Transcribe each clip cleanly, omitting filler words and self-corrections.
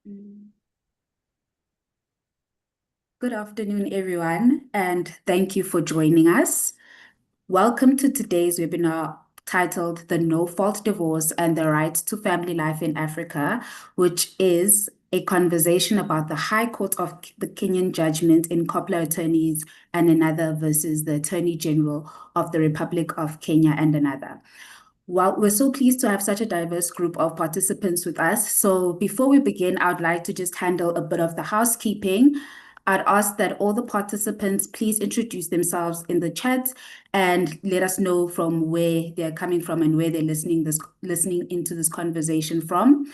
Mm. Good afternoon, everyone, and thank you for joining us. Welcome to today's webinar titled The No-Fault Divorce and the Right to Family Life in Africa, which is a conversation about the High Court of the Kenyan judgment in Kopla Attorneys and Another versus the Attorney General of the Republic of Kenya and Another. Well, we're so pleased to have such a diverse group of participants with us. So before we begin, I would like to just handle a bit of the housekeeping. I'd ask that all the participants please introduce themselves in the chat and let us know from where they're coming from and where they're listening into this conversation from.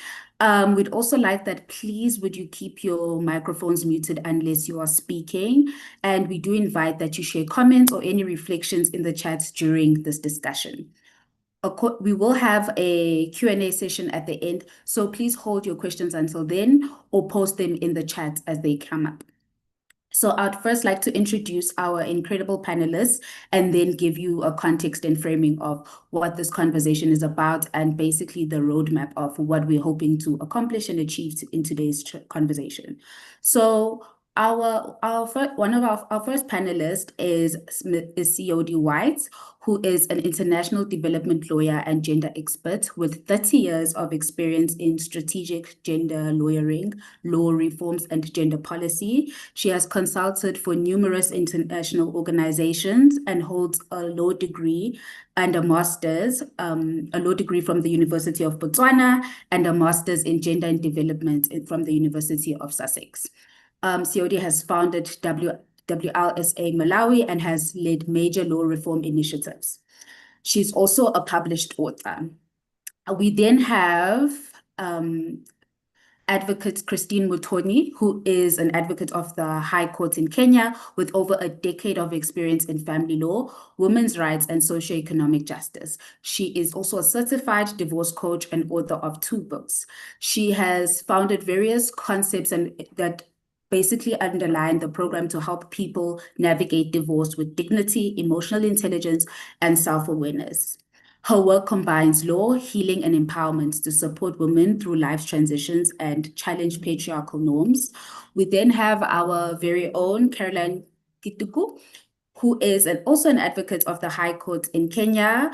We'd also like that please would you keep your microphones muted unless you are speaking. And we do invite that you share comments or any reflections in the chat during this discussion. We will have a Q&A session at the end, so please hold your questions until then or post them in the chat as they come up. So I'd first like to introduce our incredible panelists and then give you a context and framing of what this conversation is about and basically the roadmap of what we're hoping to accomplish and achieve in today's conversation. So one of our first panelist is COD White, who is an international development lawyer and gender expert with 30 years of experience in strategic gender lawyering, law reforms, and gender policy. She has consulted for numerous international organizations and holds a law degree and a master's, a law degree from the University of Botswana and a master's in gender and development from the University of Sussex. COD has founded WLSA Malawi and has led major law reform initiatives. She's also a published author. We then have Advocate Christine Mutoni, who is an advocate of the High Court in Kenya with over a decade of experience in family law, women's rights, and socioeconomic justice. She is also a certified divorce coach and author of 2 books. She has founded various concepts that basically underline the program to help people navigate divorce with dignity, emotional intelligence, and self-awareness. Her work combines law, healing, and empowerment to support women through life's transitions and challenge patriarchal norms. We then have our very own Caroline Kituku, who is also an advocate of the High Court in Kenya,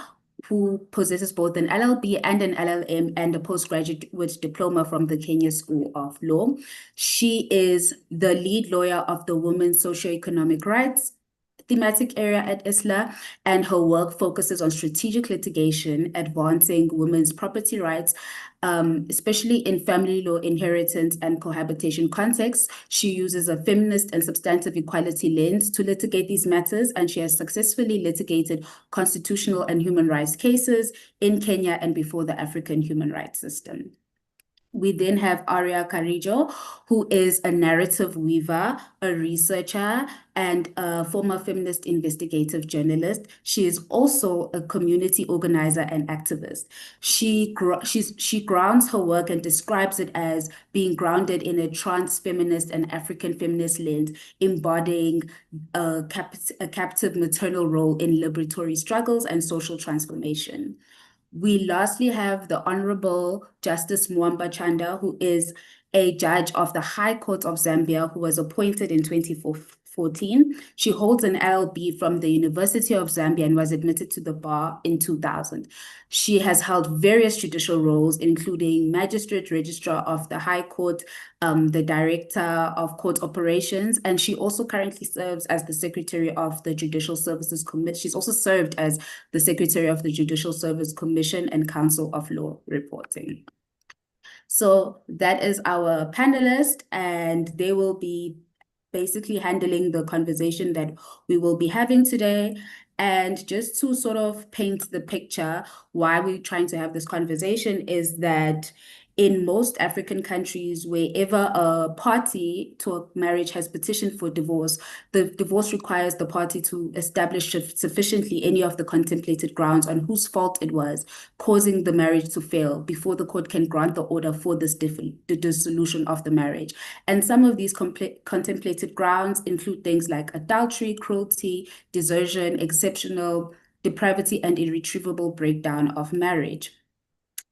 who possesses both an LLB and an LLM and a postgraduate diploma from the Kenya School of Law. She is the lead lawyer of the Women's Socioeconomic Rights thematic area at ISLA, and her work focuses on strategic litigation, advancing women's property rights, especially in family law, inheritance, and cohabitation contexts. She uses a feminist and substantive equality lens to litigate these matters, and she has successfully litigated constitutional and human rights cases in Kenya and before the African human rights system. We then have Aria Carijo, who is a narrative weaver, a researcher, and a former feminist investigative journalist. She is also a community organizer and activist. She grounds her work and describes it as being grounded in a trans feminist and African feminist lens, embodying a captive maternal role in liberatory struggles and social transformation. We lastly have the Honorable Justice Mwamba Chanda, who is a judge of the High Court of Zambia, who was appointed in 2014. She holds an LLB from the University of Zambia and was admitted to the bar in 2000. She has held various judicial roles, including Magistrate Registrar of the High Court, the Director of Court Operations, and she also currently serves as the Secretary of the Judicial Services Commission. She's also served as the Secretary of the Judicial Service Commission and Council of Law Reporting. So that is our panelist, and they will be basically handling the conversation that we will be having today. And just to sort of paint the picture, why we're trying to have this conversation is that in most African countries, wherever a party to a marriage has petitioned for divorce, the divorce requires the party to establish sufficiently any of the contemplated grounds on whose fault it was, causing the marriage to fail before the court can grant the order for the dissolution of the marriage. And some of these contemplated grounds include things like adultery, cruelty, desertion, exceptional depravity, and irretrievable breakdown of marriage.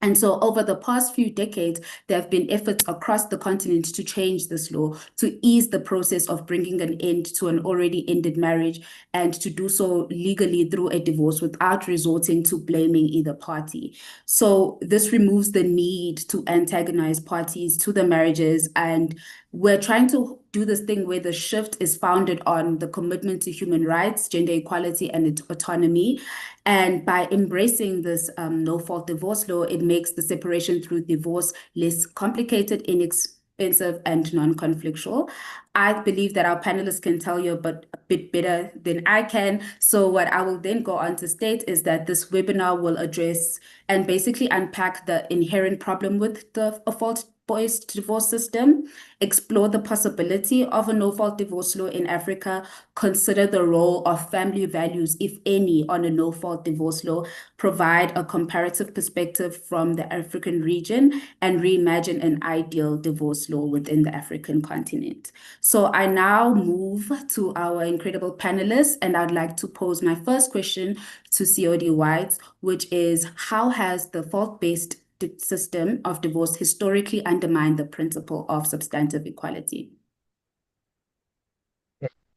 And so over the past few decades, there have been efforts across the continent to change this law, to ease the process of bringing an end to an already ended marriage, and to do so legally through a divorce without resorting to blaming either party. So this removes the need to antagonize parties to the marriages, and we're trying to do this thing where the shift is founded on the commitment to human rights, gender equality, and autonomy. And by embracing this no-fault divorce law, it makes the separation through divorce less complicated, inexpensive, and non-conflictual. I believe that our panelists can tell you a bit better than I can. So what I will then go on to state is that this webinar will address and basically unpack the inherent problem with the fault-based divorce system, explore the possibility of a no-fault divorce law in Africa, consider the role of family values, if any, on a no-fault divorce law, provide a comparative perspective from the African region, and reimagine an ideal divorce law within the African continent. So I now move to our incredible panelists, and I'd like to pose my first question to COD White, which is, how has the fault-based system of divorce historically undermined the principle of substantive equality?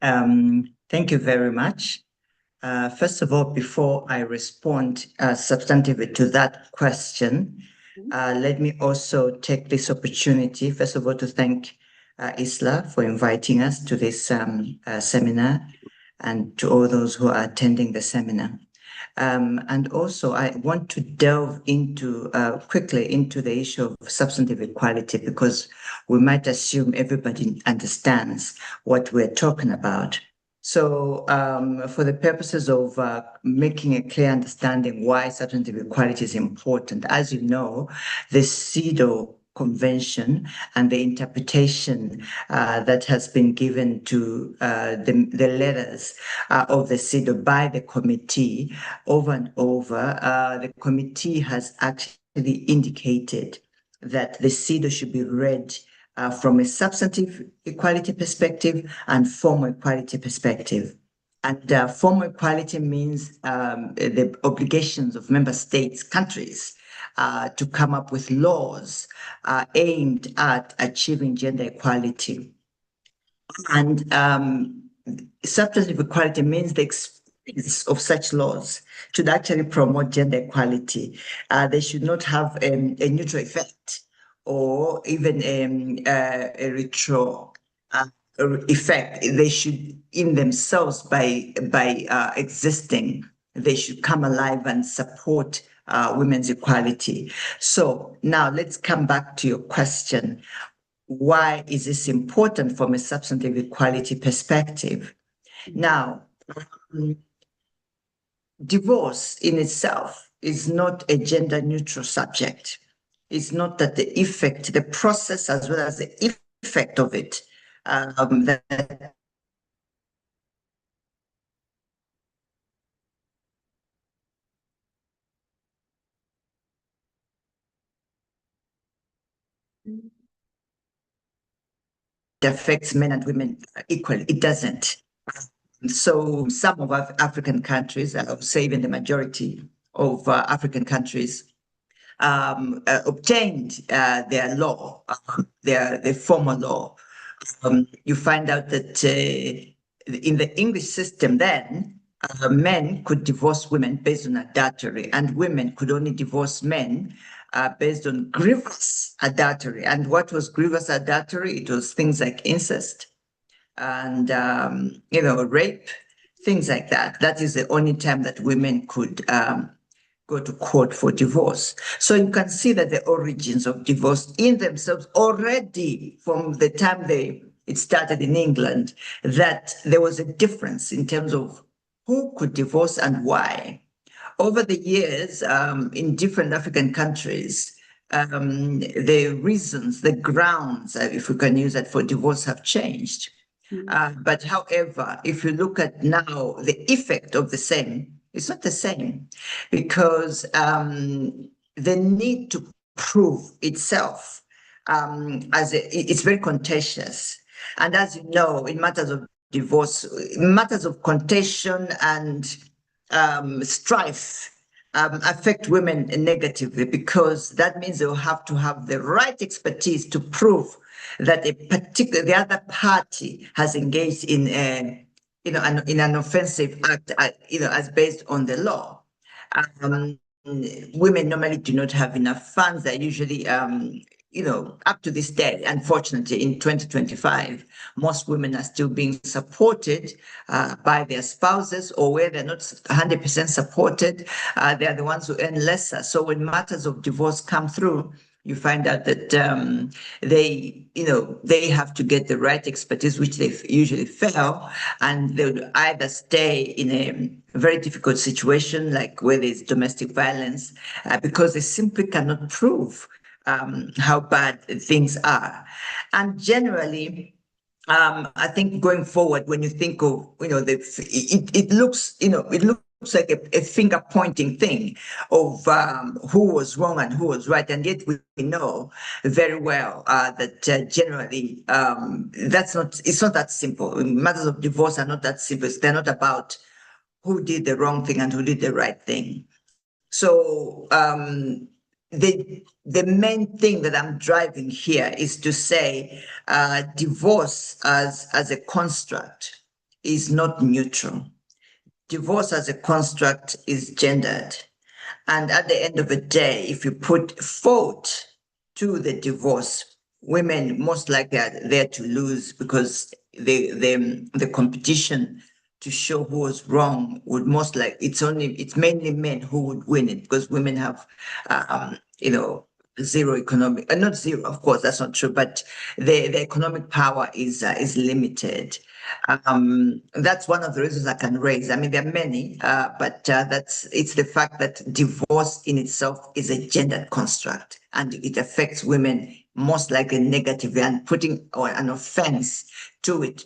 Thank you very much. First of all, before I respond substantively to that question, let me also take this opportunity, first of all, to thank Isla for inviting us to this seminar, and to all those who are attending the seminar. And also, I want to delve into quickly into the issue of substantive equality, because we might assume everybody understands what we're talking about. So for the purposes of making a clear understanding why substantive equality is important, as you know, the CEDAW Convention and the interpretation that has been given to the letters of the CEDAW by the committee over and over, the committee has actually indicated that the CEDAW should be read from a substantive equality perspective and formal equality perspective. And formal equality means the obligations of member states, countries, to come up with laws aimed at achieving gender equality. And substantive equality means the experience of such laws should actually promote gender equality. They should not have a neutral effect, or even a retro effect. They should, in themselves, by existing, they should come alive and support women's equality. So now let's come back to your question. Why is this important from a substantive equality perspective? Now, divorce in itself is not a gender neutral subject. It's not that the effect, the process, as well as the effect of it, that affects men and women equally. It doesn't. So some of African countries, I would say even the majority of African countries, obtained their law, their formal law. You find out that in the English system then, men could divorce women based on adultery, and women could only divorce men based on grievous adultery. And what was grievous adultery? It was things like incest and rape, things like that. That is the only time that women could go to court for divorce. So you can see that the origins of divorce in themselves, already from the time it started in England, that there was a difference in terms of who could divorce and why. Over the years, in different African countries, the reasons, the grounds, if we can use that, for divorce have changed. But however, if you look at now the effect of the same, it's not the same, because the need to prove itself it's very contentious. And as you know, in matters of divorce, matters of contention and strife, affect women negatively, because that means they'll have to have the right expertise to prove that the other party has engaged in in an offensive act, as based on the law. Women normally do not have enough funds. They're usually, up to this day, unfortunately, in 2025, most women are still being supported by their spouses, or where they're not 100% supported, they're the ones who earn lesser. So when matters of divorce come through, you find out that they have to get the right expertise, which they usually fail, and they would either stay in a very difficult situation, like where there's domestic violence, because they simply cannot prove how bad things are. And generally, I think going forward, when you think of, it looks like a finger pointing thing of who was wrong and who was right. And yet we know very well that generally it's not that simple. Matters of divorce are not that simple. They're not about who did the wrong thing and who did the right thing. So the main thing that I'm driving here is to say divorce as a construct is not neutral. Divorce as a construct is gendered. And at the end of the day, if you put fault to the divorce, women most likely are there to lose, because the competition to show who was wrong would most likely, it's mainly men who would win it, because women have zero economic, not zero, of course, that's not true, but the economic power is limited. That's one of the reasons I can raise. I mean, there are many, but it's the fact that divorce in itself is a gendered construct, and it affects women most likely negatively, and putting an offense to it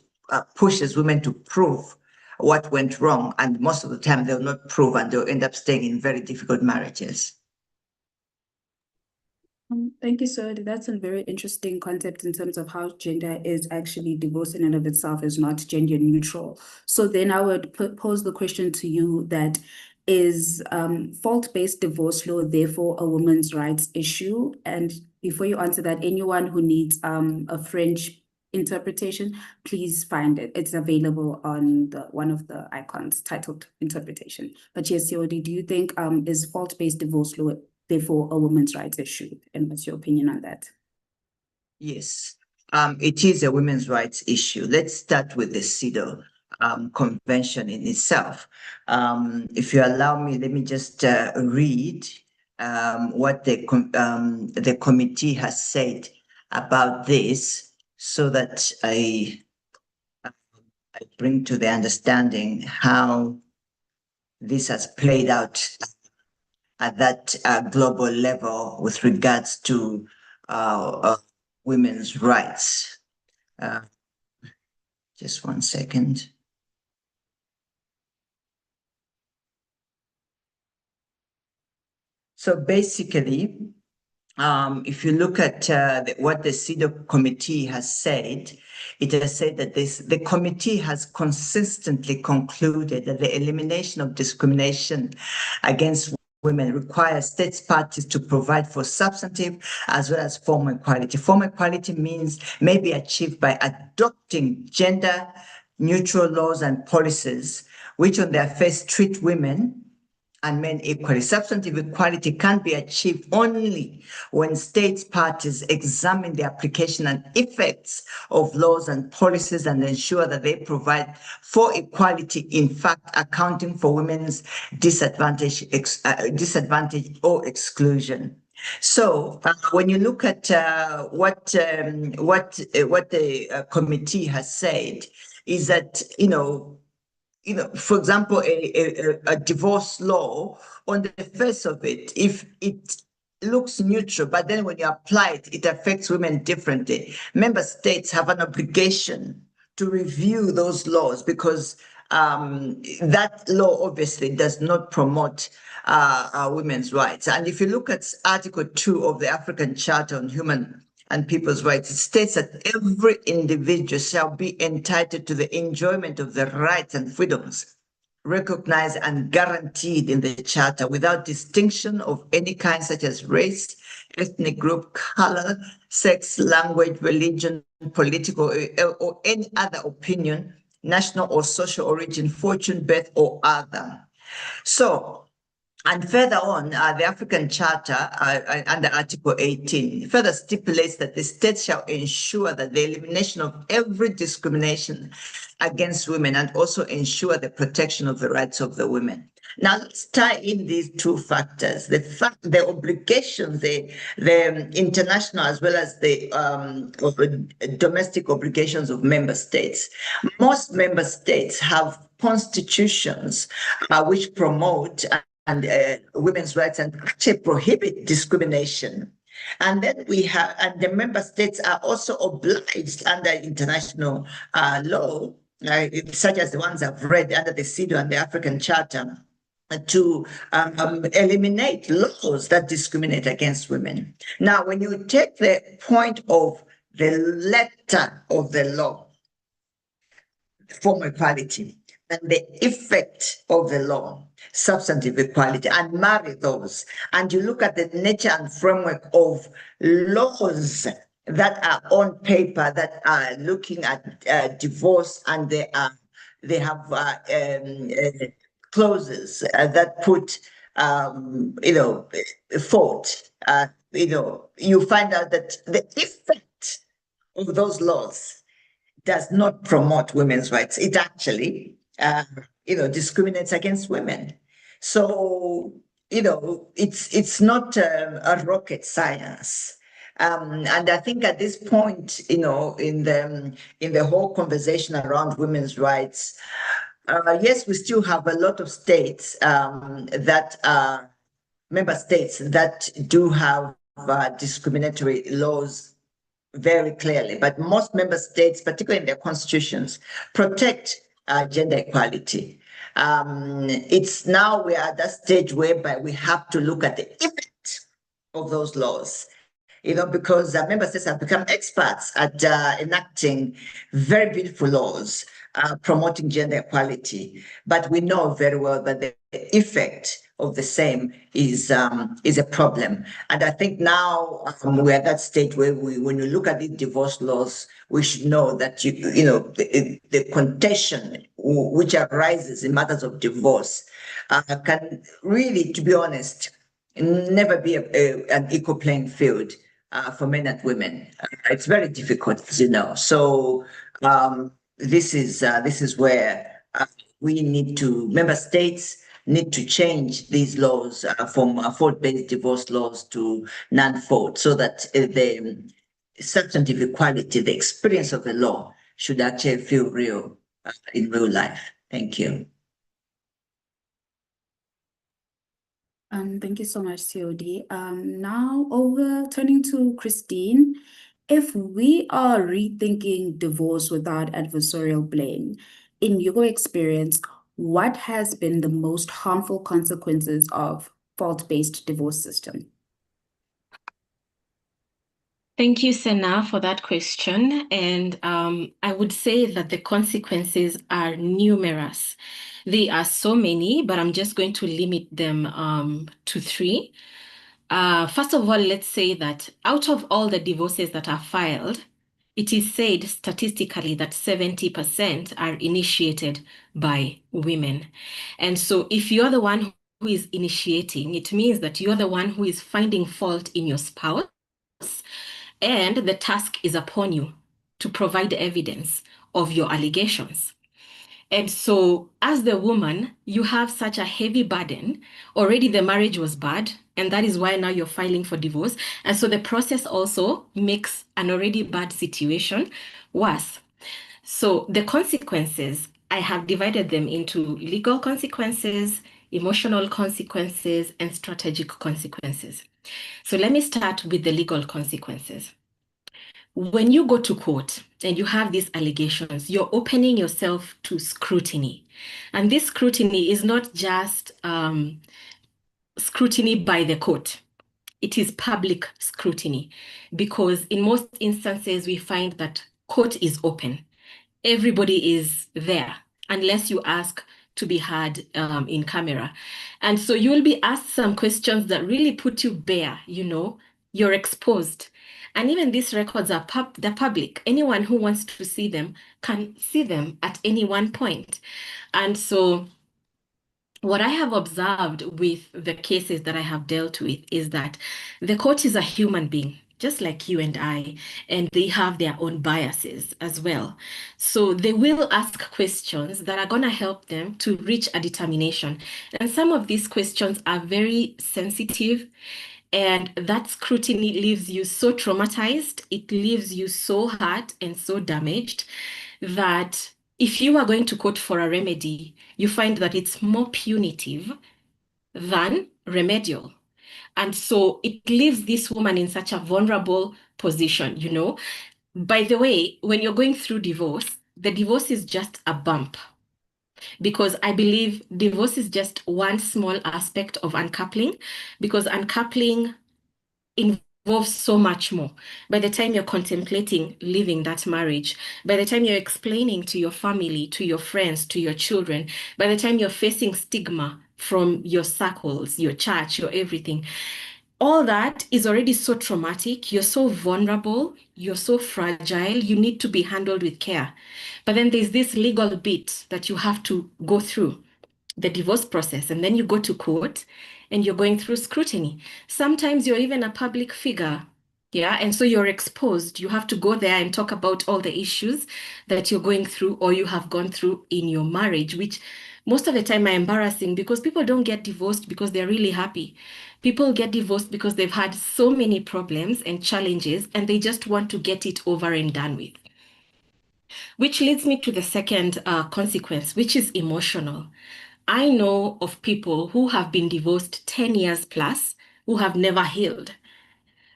pushes women to prove what went wrong, and most of the time they'll not prove, and they'll end up staying in very difficult marriages. Thank you, sir. That's a very interesting concept in terms of how gender is actually, divorce in and of itself is not gender neutral. So then I would pose the question to you, that is fault-based divorce law therefore a women's rights issue? And before you answer that, anyone who needs a French interpretation, please find it. It's available on one of the icons titled interpretation. But yes, Siodi, do you think is fault-based divorce law therefore a women's rights issue? And what's your opinion on that? Yes, it is a women's rights issue. Let's start with the CEDAW convention in itself. If you allow me, let me just read what the committee has said about this, so that I bring to the understanding how this has played out at that global level with regards to women's rights. Just 1 second. So basically, if you look at what the CEDAW committee has said, it has said that the committee has consistently concluded that the elimination of discrimination against women requires states parties to provide for substantive as well as formal equality. Formal equality may be achieved by adopting gender neutral laws and policies which on their face treat women and men equally. Substantive equality can be achieved only when states parties examine the application and effects of laws and policies and ensure that they provide for equality, in fact, accounting for women's disadvantage or exclusion. So when you look at what the committee has said, is that, for example, a divorce law, on the face of it, if it looks neutral, but then when you apply it, it affects women differently. Member states have an obligation to review those laws, because that law obviously does not promote women's rights. And if you look at Article 2 of the African Charter on Human and People's Rights, it states that every individual shall be entitled to the enjoyment of the rights and freedoms recognized and guaranteed in the Charter without distinction of any kind, such as race, ethnic group, color, sex, language, religion, political, or any other opinion, national or social origin, fortune, birth, or other. So, and further on, the African Charter, under Article 18, further stipulates that the state shall ensure that the elimination of every discrimination against women and also ensure the protection of the rights of the women. Now, let's tie in these two factors: the obligations, the international as well as the domestic obligations of member states. Most member states have constitutions which promote and women's rights and actually prohibit discrimination. And then we have, and the member states are also obliged under international law, such as the ones I've read under the CEDAW and the African Charter, to eliminate laws that discriminate against women. Now, when you take the point of the letter of the law, formal equality, and the effect of the law, substantive equality, and marry those, and you look at the nature and framework of laws that are on paper that are looking at divorce, and they have clauses that put fault, you find out that the effect of those laws does not promote women's rights. It actually discriminates against women. So it's not a rocket science. And I think at this point, in the whole conversation around women's rights, yes, we still have a lot of states that are member states that do have discriminatory laws very clearly, but most member states, particularly in their constitutions, protect gender equality. It's now we are at that stage whereby we have to look at the effect of those laws, because member states have become experts at enacting very beautiful laws promoting gender equality. But we know very well that the effect of the same is a problem. And I think now we're at that stage where when you look at these divorce laws, we should know that the contention which arises in matters of divorce can really, to be honest, never be an equal playing field for men and women. It's very difficult, as you know. So this is where member states need to change these laws from fault-based divorce laws to non-fault, so that the substantive equality, the experience of the law, should actually feel real in real life. Thank you. Thank you so much, COD. Now turning to Christine. If we are rethinking divorce without adversarial blame, in your experience, what has been the most harmful consequences of fault-based divorce system? Thank you, Sena, for that question. And I would say that the consequences are numerous. There are so many, but I'm just going to limit them to 3. First of all, let's say that out of all the divorces that are filed, it is said statistically that 70% are initiated by women. And so if you're the one who is initiating, it means that you're the one who is finding fault in your spouse, and the task is upon you to provide evidence of your allegations. And so as the woman, you have such a heavy burden. Already the marriage was bad, and that is why now you're filing for divorce. And so the process also makes an already bad situation worse. So the consequences, I have divided them into legal consequences, emotional consequences, and strategic consequences. So let me start with the legal consequences. When you go to court and you have these allegations, you're opening yourself to scrutiny. And this scrutiny is not just scrutiny by the court. It is public scrutiny, because in most instances, we find that court is open. Everybody is there, unless you ask to be heard in camera. And so you will be asked some questions that really put you bare, you're exposed. And even these records are they're public. Anyone who wants to see them can see them at any one point. And so what I have observed with the cases that I have dealt with is that the court is a human being, just like you and I, and they have their own biases as well. So they will ask questions that are going to help them to reach a determination. And some of these questions are very sensitive, and that scrutiny leaves you so traumatized, it leaves you so hurt and so damaged that if you are going to court for a remedy, you find that it's more punitive than remedial. And so it leaves this woman in such a vulnerable position, By the way, when you're going through divorce, the divorce is just a bump, because I believe divorce is just one small aspect of uncoupling, because uncoupling involves so much more. By the time you're contemplating leaving that marriage, by the time you're explaining to your family, to your friends, to your children, by the time you're facing stigma from your circles, your church, your everything, all that is already so traumatic. You're so vulnerable. You're so fragile. You need to be handled with care. But then there's this legal bit that you have to go through, the divorce process, and then you go to court and you're going through scrutiny. Sometimes you're even a public figure, and so you're exposed. You have to go there and talk about all the issues that you're going through or you have gone through in your marriage, which most of the time are embarrassing, because people don't get divorced because they're really happy. People get divorced because they've had so many problems and challenges, and they just want to get it over and done with. Which leads me to the second consequence, which is emotional. I know of people who have been divorced 10 years plus who have never healed,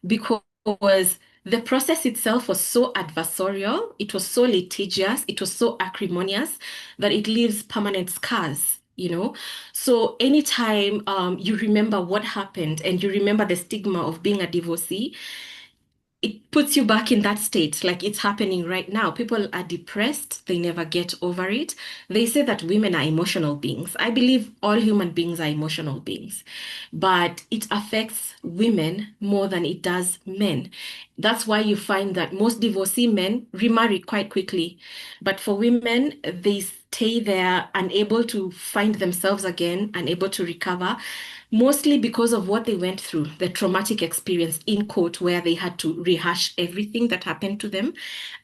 because the process itself was so adversarial, it was so litigious, it was so acrimonious that it leaves permanent scars. So anytime you remember what happened and you remember the stigma of being a divorcee, it puts you back in that state, like it's happening right now. People are depressed, they never get over it. They say that women are emotional beings. I believe all human beings are emotional beings, but it affects women more than it does men. That's why you find that most divorcee men remarry quite quickly. But for women, they stay there, unable to find themselves again, unable to recover, mostly because of what they went through, the traumatic experience in court, where they had to rehash everything that happened to them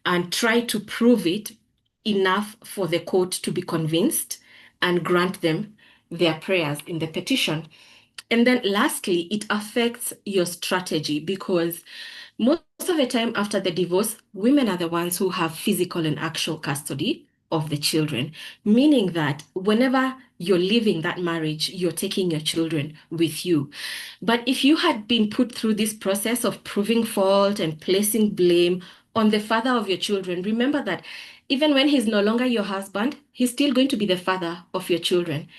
and try to prove it enough for the court to be convinced and grant them their prayers in the petition. And then lastly, it affects your strategy, because most of the time after the divorce, women are the ones who have physical and actual custody of the children, meaning that whenever you're leaving that marriage, you're taking your children with you. But if you had been put through this process of proving fault and placing blame on the father of your children, remember that even when he's no longer your husband, he's still going to be the father of your children.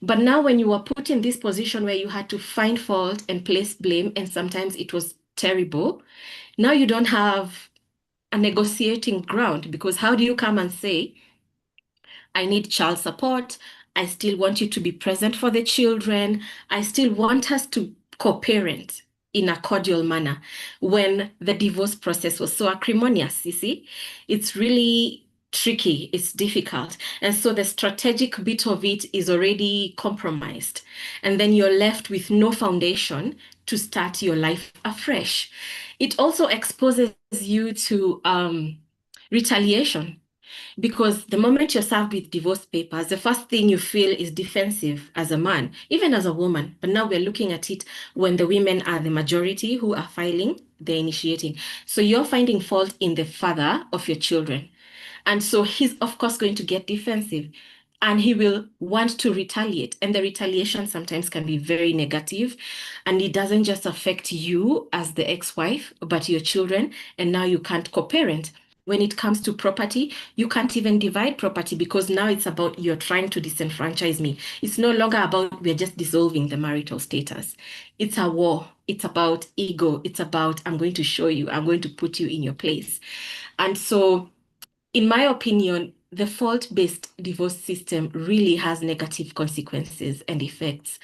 But now when you were put in this position where you had to find fault and place blame, and sometimes it was terrible, now you don't have a negotiating ground, because how do you come and say, I need child support, I still want you to be present for the children, I still want us to co-parent in a cordial manner, when the divorce process was so acrimonious? You see, it's really tricky, it's difficult. And so the strategic bit of it is already compromised. And then you're left with no foundation to start your life afresh. It also exposes you to retaliation, because the moment you're served with divorce papers, the first thing you feel is defensive as a man, even as a woman. But now we're looking at it when the women are the majority who are filing, they're initiating. So you're finding fault in the father of your children. And so he's, of course, going to get defensive, and he will want to retaliate. And the retaliation sometimes can be very negative. And it doesn't just affect you as the ex-wife, but your children. And now you can't co-parent. When it comes to property, you can't even divide property, because now it's about you're trying to disenfranchise me. It's no longer about we're just dissolving the marital status. It's a war. It's about ego. It's about, I'm going to show you, I'm going to put you in your place. And so, in my opinion, the fault-based divorce system really has negative consequences and effects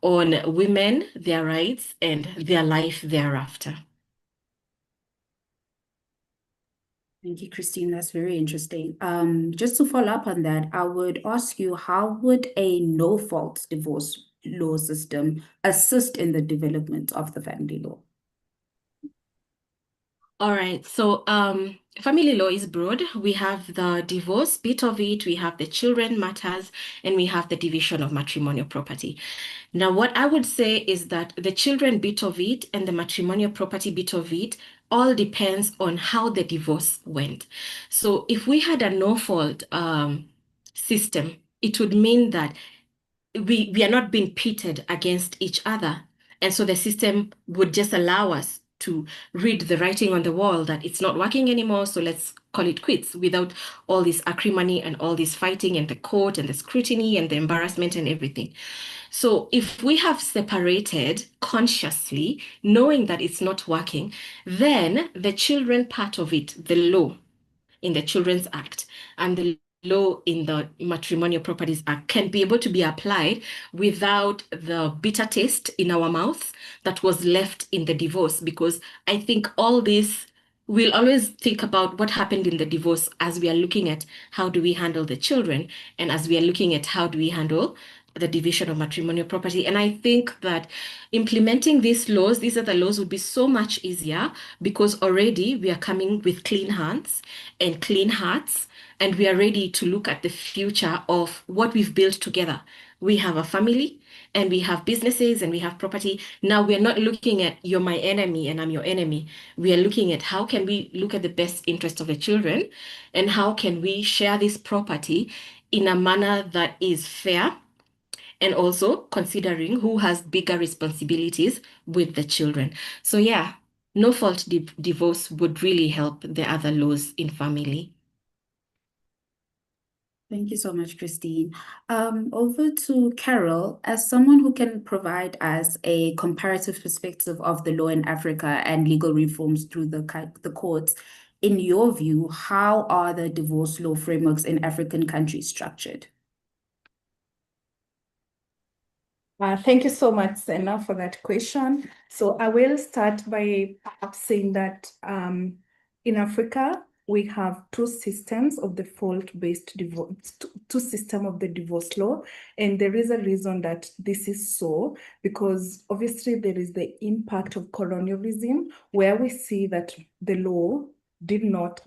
on women, their rights, and their life thereafter. Thank you, Christine. That's very interesting. Just to follow up on that, I would ask you, how would a no-fault divorce law system assist in the development of the family law? All right, so family law is broad. We have the divorce bit of it, we have the children matters, and we have the division of matrimonial property. Now, what I would say is that the children bit of it and the matrimonial property bit of it all depends on how the divorce went. So if we had a no-fault system, it would mean that we are not being pitted against each other. And so the system would just allow us to read the writing on the wall that it's not working anymore, so let's call it quits, without all this acrimony and all this fighting and the court and the scrutiny and the embarrassment and everything. So if we have separated consciously, knowing that it's not working, then the children part of it, the law in the Children's Act and the law in the Matrimonial Properties Act, can be able to be applied without the bitter taste in our mouths that was left in the divorce. Because I think all this, we'll always think about what happened in the divorce as we are looking at how do we handle the children, and as we are looking at how do we handle the division of matrimonial property. And I think that implementing these laws, these are the laws, would be so much easier, because already we are coming with clean hands and clean hearts, and we are ready to look at the future of what we've built together. We have a family, and we have businesses, and we have property. Now we're not looking at you're my enemy and I'm your enemy. We are looking at how can we look at the best interest of the children, and how can we share this property in a manner that is fair, and also considering who has bigger responsibilities with the children. So yeah, no-fault divorce would really help the other laws in family. Thank you so much, Christine. Over to Carol, as someone who can provide us a comparative perspective of the law in Africa and legal reforms through the courts. In your view, how are the divorce law frameworks in African countries structured? Thank you so much, Senna, for that question. So I will start by perhaps saying that in Africa, we have two systems of the fault-based divorce, two systems of the divorce law. And there is a reason that this is so, because obviously there is the impact of colonialism, where we see that the law did not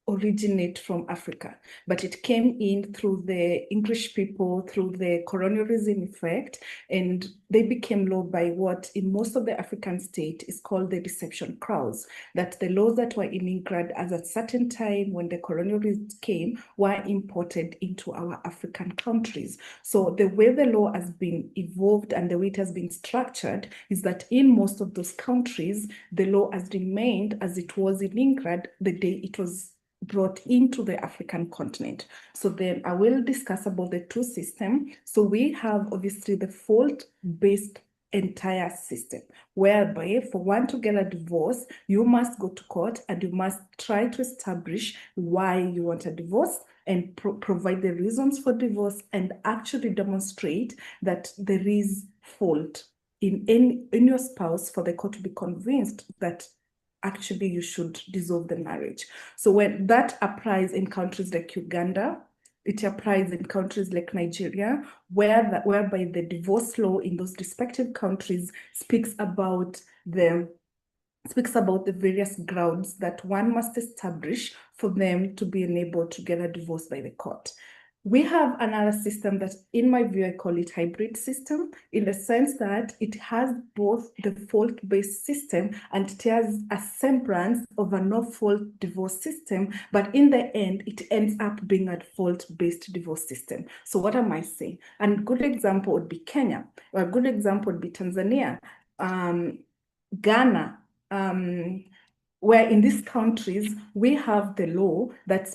originate from Africa, but it came in through the English people, through the colonialism effect, and they became law by what in most of the African states is called the deception clause, that the laws that were in England at a certain time when the colonialists came were imported into our African countries. So the way the law has been evolved and the way it has been structured is that in most of those countries, the law has remained as it was in England the day it was brought into the African continent. So then I will discuss about the two systems. So we have obviously the fault-based entire system, whereby for one to get a divorce, you must go to court and you must try to establish why you want a divorce and provide the reasons for divorce and actually demonstrate that there is fault in your spouse for the court to be convinced that actually you should dissolve the marriage. So when that applies in countries like Uganda, it applies in countries like Nigeria, whereby the divorce law in those respective countries speaks about the various grounds that one must establish for them to be enabled to get a divorce by the court. We have another system that, in my view, I call it hybrid system, in the sense that it has both the fault-based system and it has a semblance of a no-fault divorce system, but in the end, it ends up being a fault-based divorce system. So what am I saying? A good example would be Kenya, or a good example would be Tanzania, Ghana, where in these countries, we have the law that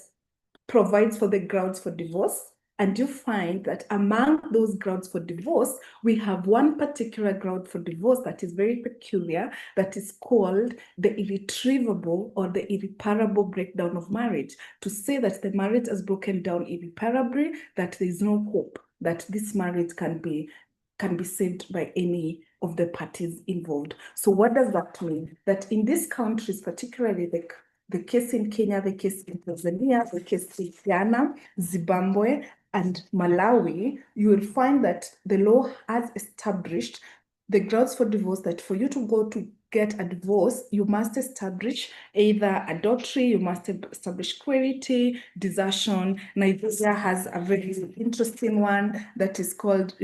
provides for the grounds for divorce, and you find that among those grounds for divorce, we have one particular ground for divorce that is very peculiar, that is called the irretrievable or the irreparable breakdown of marriage, to say that the marriage has broken down irreparably, that there is no hope that this marriage can be saved by any of the parties involved. So what does that mean? That in these countries, particularly the case in Kenya, the case in Tanzania, the case in Ghana, Zimbabwe, and Malawi, you will find that the law has established the grounds for divorce, that for you to go to get a divorce, you must establish either adultery, you must establish cruelty, desertion. Nigeria has a very interesting one that is called,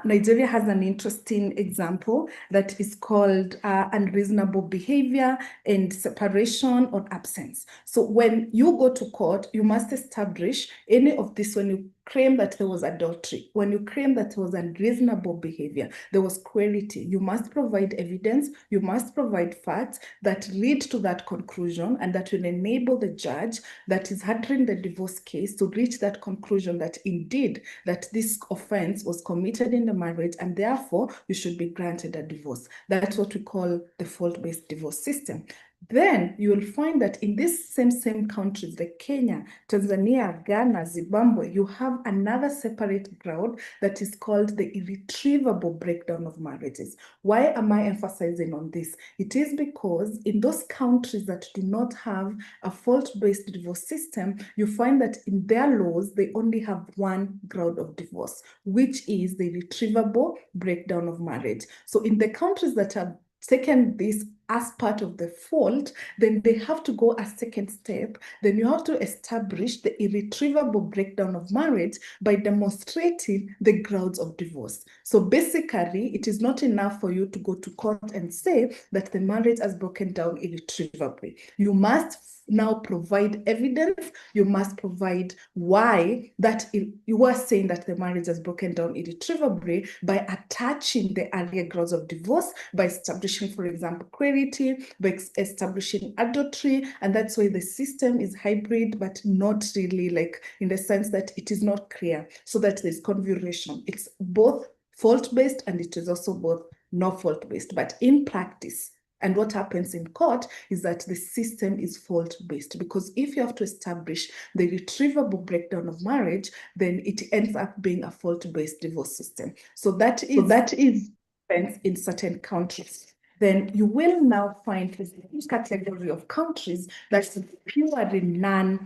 Nigeria has an interesting example that is called unreasonable behavior and separation or absence. So when you go to court, you must establish any of this. When you claim that there was adultery, when you claim that there was unreasonable behavior, there was cruelty, you must provide evidence, you must provide facts that lead to that conclusion and that will enable the judge that is handling the divorce case to reach that conclusion that indeed that this offense was committed in the marriage and therefore you should be granted a divorce. That's what we call the fault-based divorce system. Then you will find that in these same countries, like Kenya, Tanzania, Ghana, Zimbabwe, you have another separate ground that is called the irretrievable breakdown of marriages. Why am I emphasizing on this? It is because in those countries that do not have a fault-based divorce system, you find that in their laws, they only have one ground of divorce, which is the irretrievable breakdown of marriage. So in the countries that have taken this as part of the fault, then they have to go a second step. Then you have to establish the irretrievable breakdown of marriage by demonstrating the grounds of divorce. So basically, it is not enough for you to go to court and say that the marriage has broken down irretrievably. You must now provide evidence. You must provide why that you are saying that the marriage has broken down irretrievably by attaching the earlier grounds of divorce, by establishing, for example, cruelty, by establishing adultery. And that's why the system is hybrid, but not really, like in the sense that it is not clear, so that there's confusion. It's both fault-based and it is also both not fault-based. But in practice, and what happens in court is that the system is fault-based, because if you have to establish the irretrievable breakdown of marriage, then it ends up being a fault-based divorce system. So that is in certain countries. Then you will now find this category of countries that's purely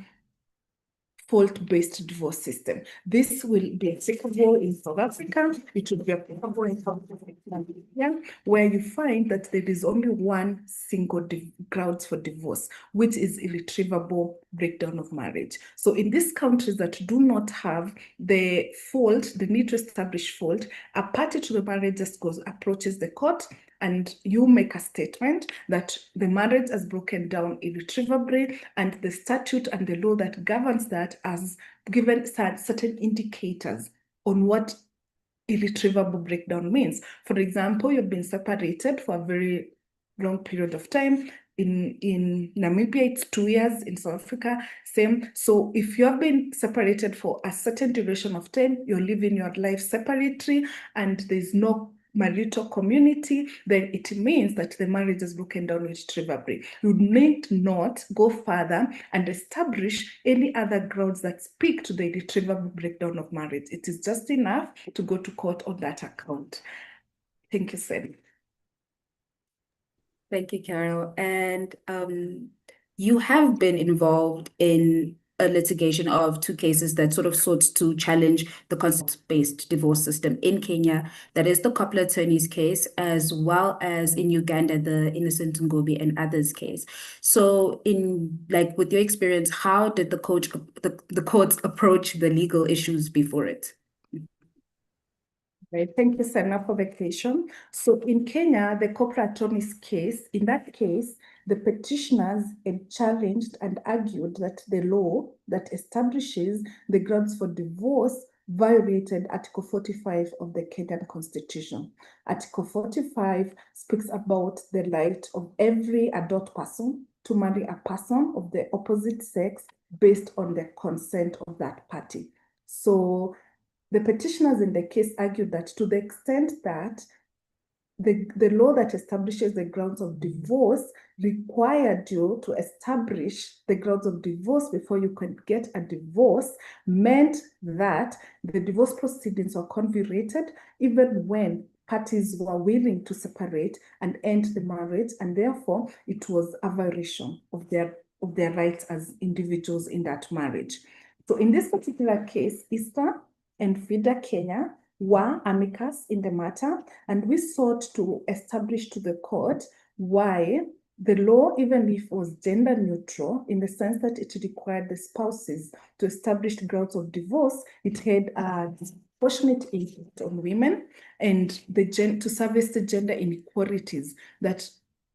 fault-based divorce system. This will be applicable in South Africa. It will be applicable in South Africa, where you find that there is only one single ground for divorce, which is irretrievable breakdown of marriage. So in these countries that do not have the fault, the need to establish fault, a party to the marriage just approaches the court, and you make a statement that the marriage has broken down irretrievably, and the statute and the law that governs that has given certain indicators on what irretrievable breakdown means. For example, you've been separated for a very long period of time. In Namibia, it's 2 years. In South Africa, same. So if you have been separated for a certain duration of time, you're living your life separately, and there's no marital community, then it means that the marriage is broken down irretrievably. You need not go further and establish any other grounds that speak to the irretrievable breakdown of marriage. It is just enough to go to court on that account. Thank you, Sally. Thank you, Carol. And you have been involved in a litigation of 2 cases that sort of sought to challenge the consent-based divorce system in Kenya. That is the Kopla attorney's case, as well as in Uganda, the Innocent Ngobi and others case. So with your experience, how did the courts approach the legal issues before it? Right. Thank you, Sana, for the question. So in Kenya, the Kopla attorney's case, in that case, the petitioners had challenged and argued that the law that establishes the grounds for divorce violated Article 45 of the Kenyan Constitution. Article 45 speaks about the right of every adult person to marry a person of the opposite sex based on the consent of that party. So the petitioners in the case argued that to the extent that the law that establishes the grounds of divorce required you to establish the grounds of divorce before you can get a divorce, meant that the divorce proceedings were convoluted even when parties were willing to separate and end the marriage, and therefore it was a violation of their rights as individuals in that marriage. So in this particular case, ISTA and FIDA Kenya were amicus in the matter, and we sought to establish to the court why the law, even if it was gender neutral, in the sense that it required the spouses to establish the grounds of divorce, it had a disproportionate impact on women and to service the gender inequalities that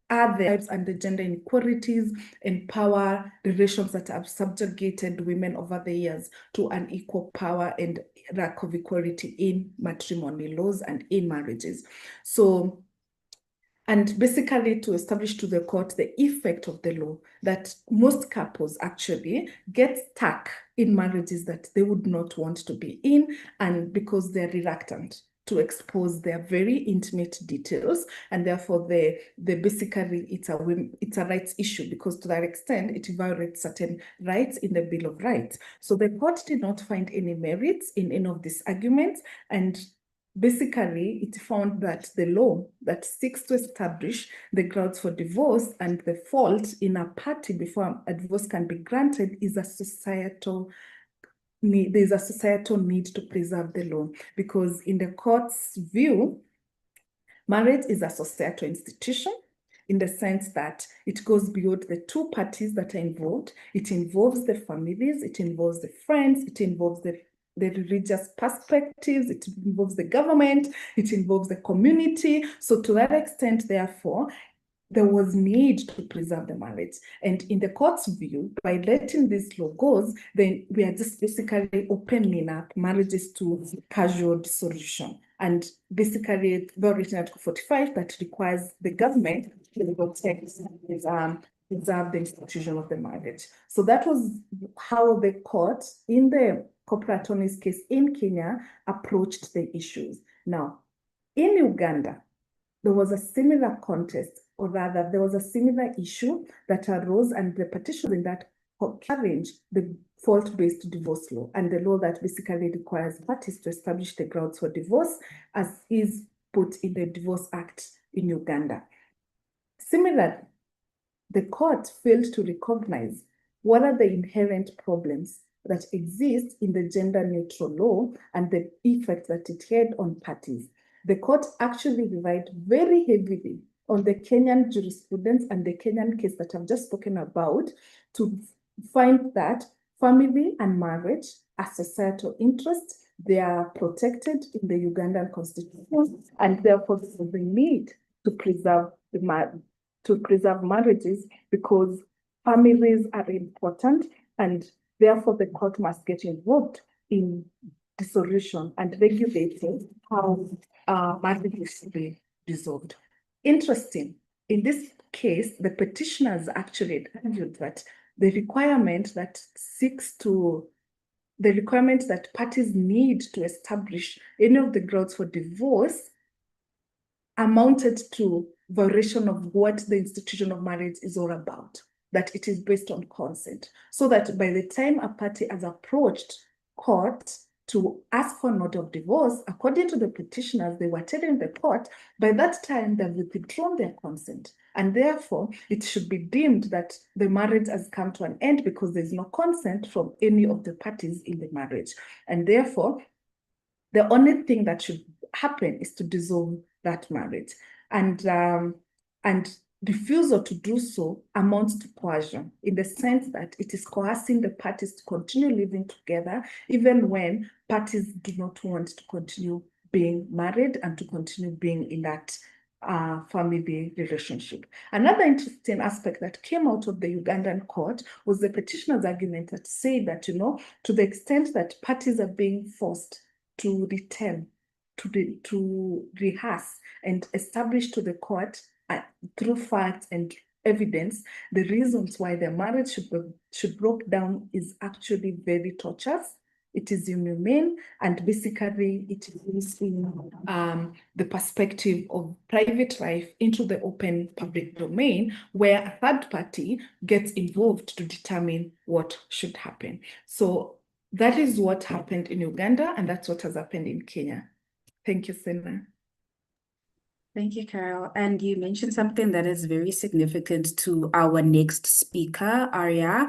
are there, and the gender inequalities and power relations that have subjugated women over the years to unequal power and lack of equality in matrimony laws and in marriages. So, and basically to establish to the court the effect of the law, that most couples actually get stuck in marriages that they would not want to be in, and because they're reluctant to expose their very intimate details, and therefore basically it's a rights issue, because to that extent it violates certain rights in the Bill of Rights. So the court did not find any merits in any of these arguments, and basically it found that the law that seeks to establish the grounds for divorce and the fault in a party before a divorce can be granted is a societal need. There's a societal need to preserve the law, because in the court's view, marriage is a societal institution in the sense that it goes beyond the two parties that are involved. It involves the families, it involves the friends, it involves the religious perspectives, it involves the government, it involves the community. So to that extent, therefore, there was need to preserve the marriage. And in the court's view, by letting this law go, then we are just basically opening up marriages to casual dissolution. And basically, violating Article 45 that requires the government to protect preserve the institution of the marriage. So that was how the court, in the corporate attorney's case in Kenya, approached the issues. Now, in Uganda, there was a similar contest, or rather, there was a similar issue that arose, and the petition in that challenged the fault-based divorce law and the law that basically requires parties to establish the grounds for divorce, as is put in the Divorce Act in Uganda. Similarly, the court failed to recognize what are the inherent problems that exist in the gender-neutral law and the effect that it had on parties. The court actually relied very heavily on the Kenyan jurisprudence and the Kenyan case that I've just spoken about to find that family and marriage are societal interests. They are protected in the Ugandan constitution, and therefore there's the need to preserve marriages, because families are important, and therefore the court must get involved in dissolution and regulating how marriages should be dissolved. Interesting, in this case, the petitioners actually argued that the requirement that parties need to establish any of the grounds for divorce amounted to violation of what the institution of marriage is all about, that it is based on consent. So that by the time a party has approached court to ask for a note of divorce, according to the petitioners, they were telling the court, by that time they've withdrawn their consent. And therefore, it should be deemed that the marriage has come to an end because there's no consent from any of the parties in the marriage. And therefore, the only thing that should happen is to dissolve that marriage. And refusal to do so amounts to coercion, in the sense that it is coercing the parties to continue living together, even when parties do not want to continue being married and to continue being in that family relationship. Another interesting aspect that came out of the Ugandan court was the petitioner's argument that said that, to the extent that parties are being forced to return, to rehearse and establish to the court through facts and evidence, the reasons why their marriage should break down is actually very torturous. It is inhumane, and basically it is in the perspective of private life into the open public domain, where a third party gets involved to determine what should happen. So that is what happened in Uganda, and that's what has happened in Kenya. Thank you, Senna. Thank you, Carol. And you mentioned something that is very significant to our next speaker, Arya.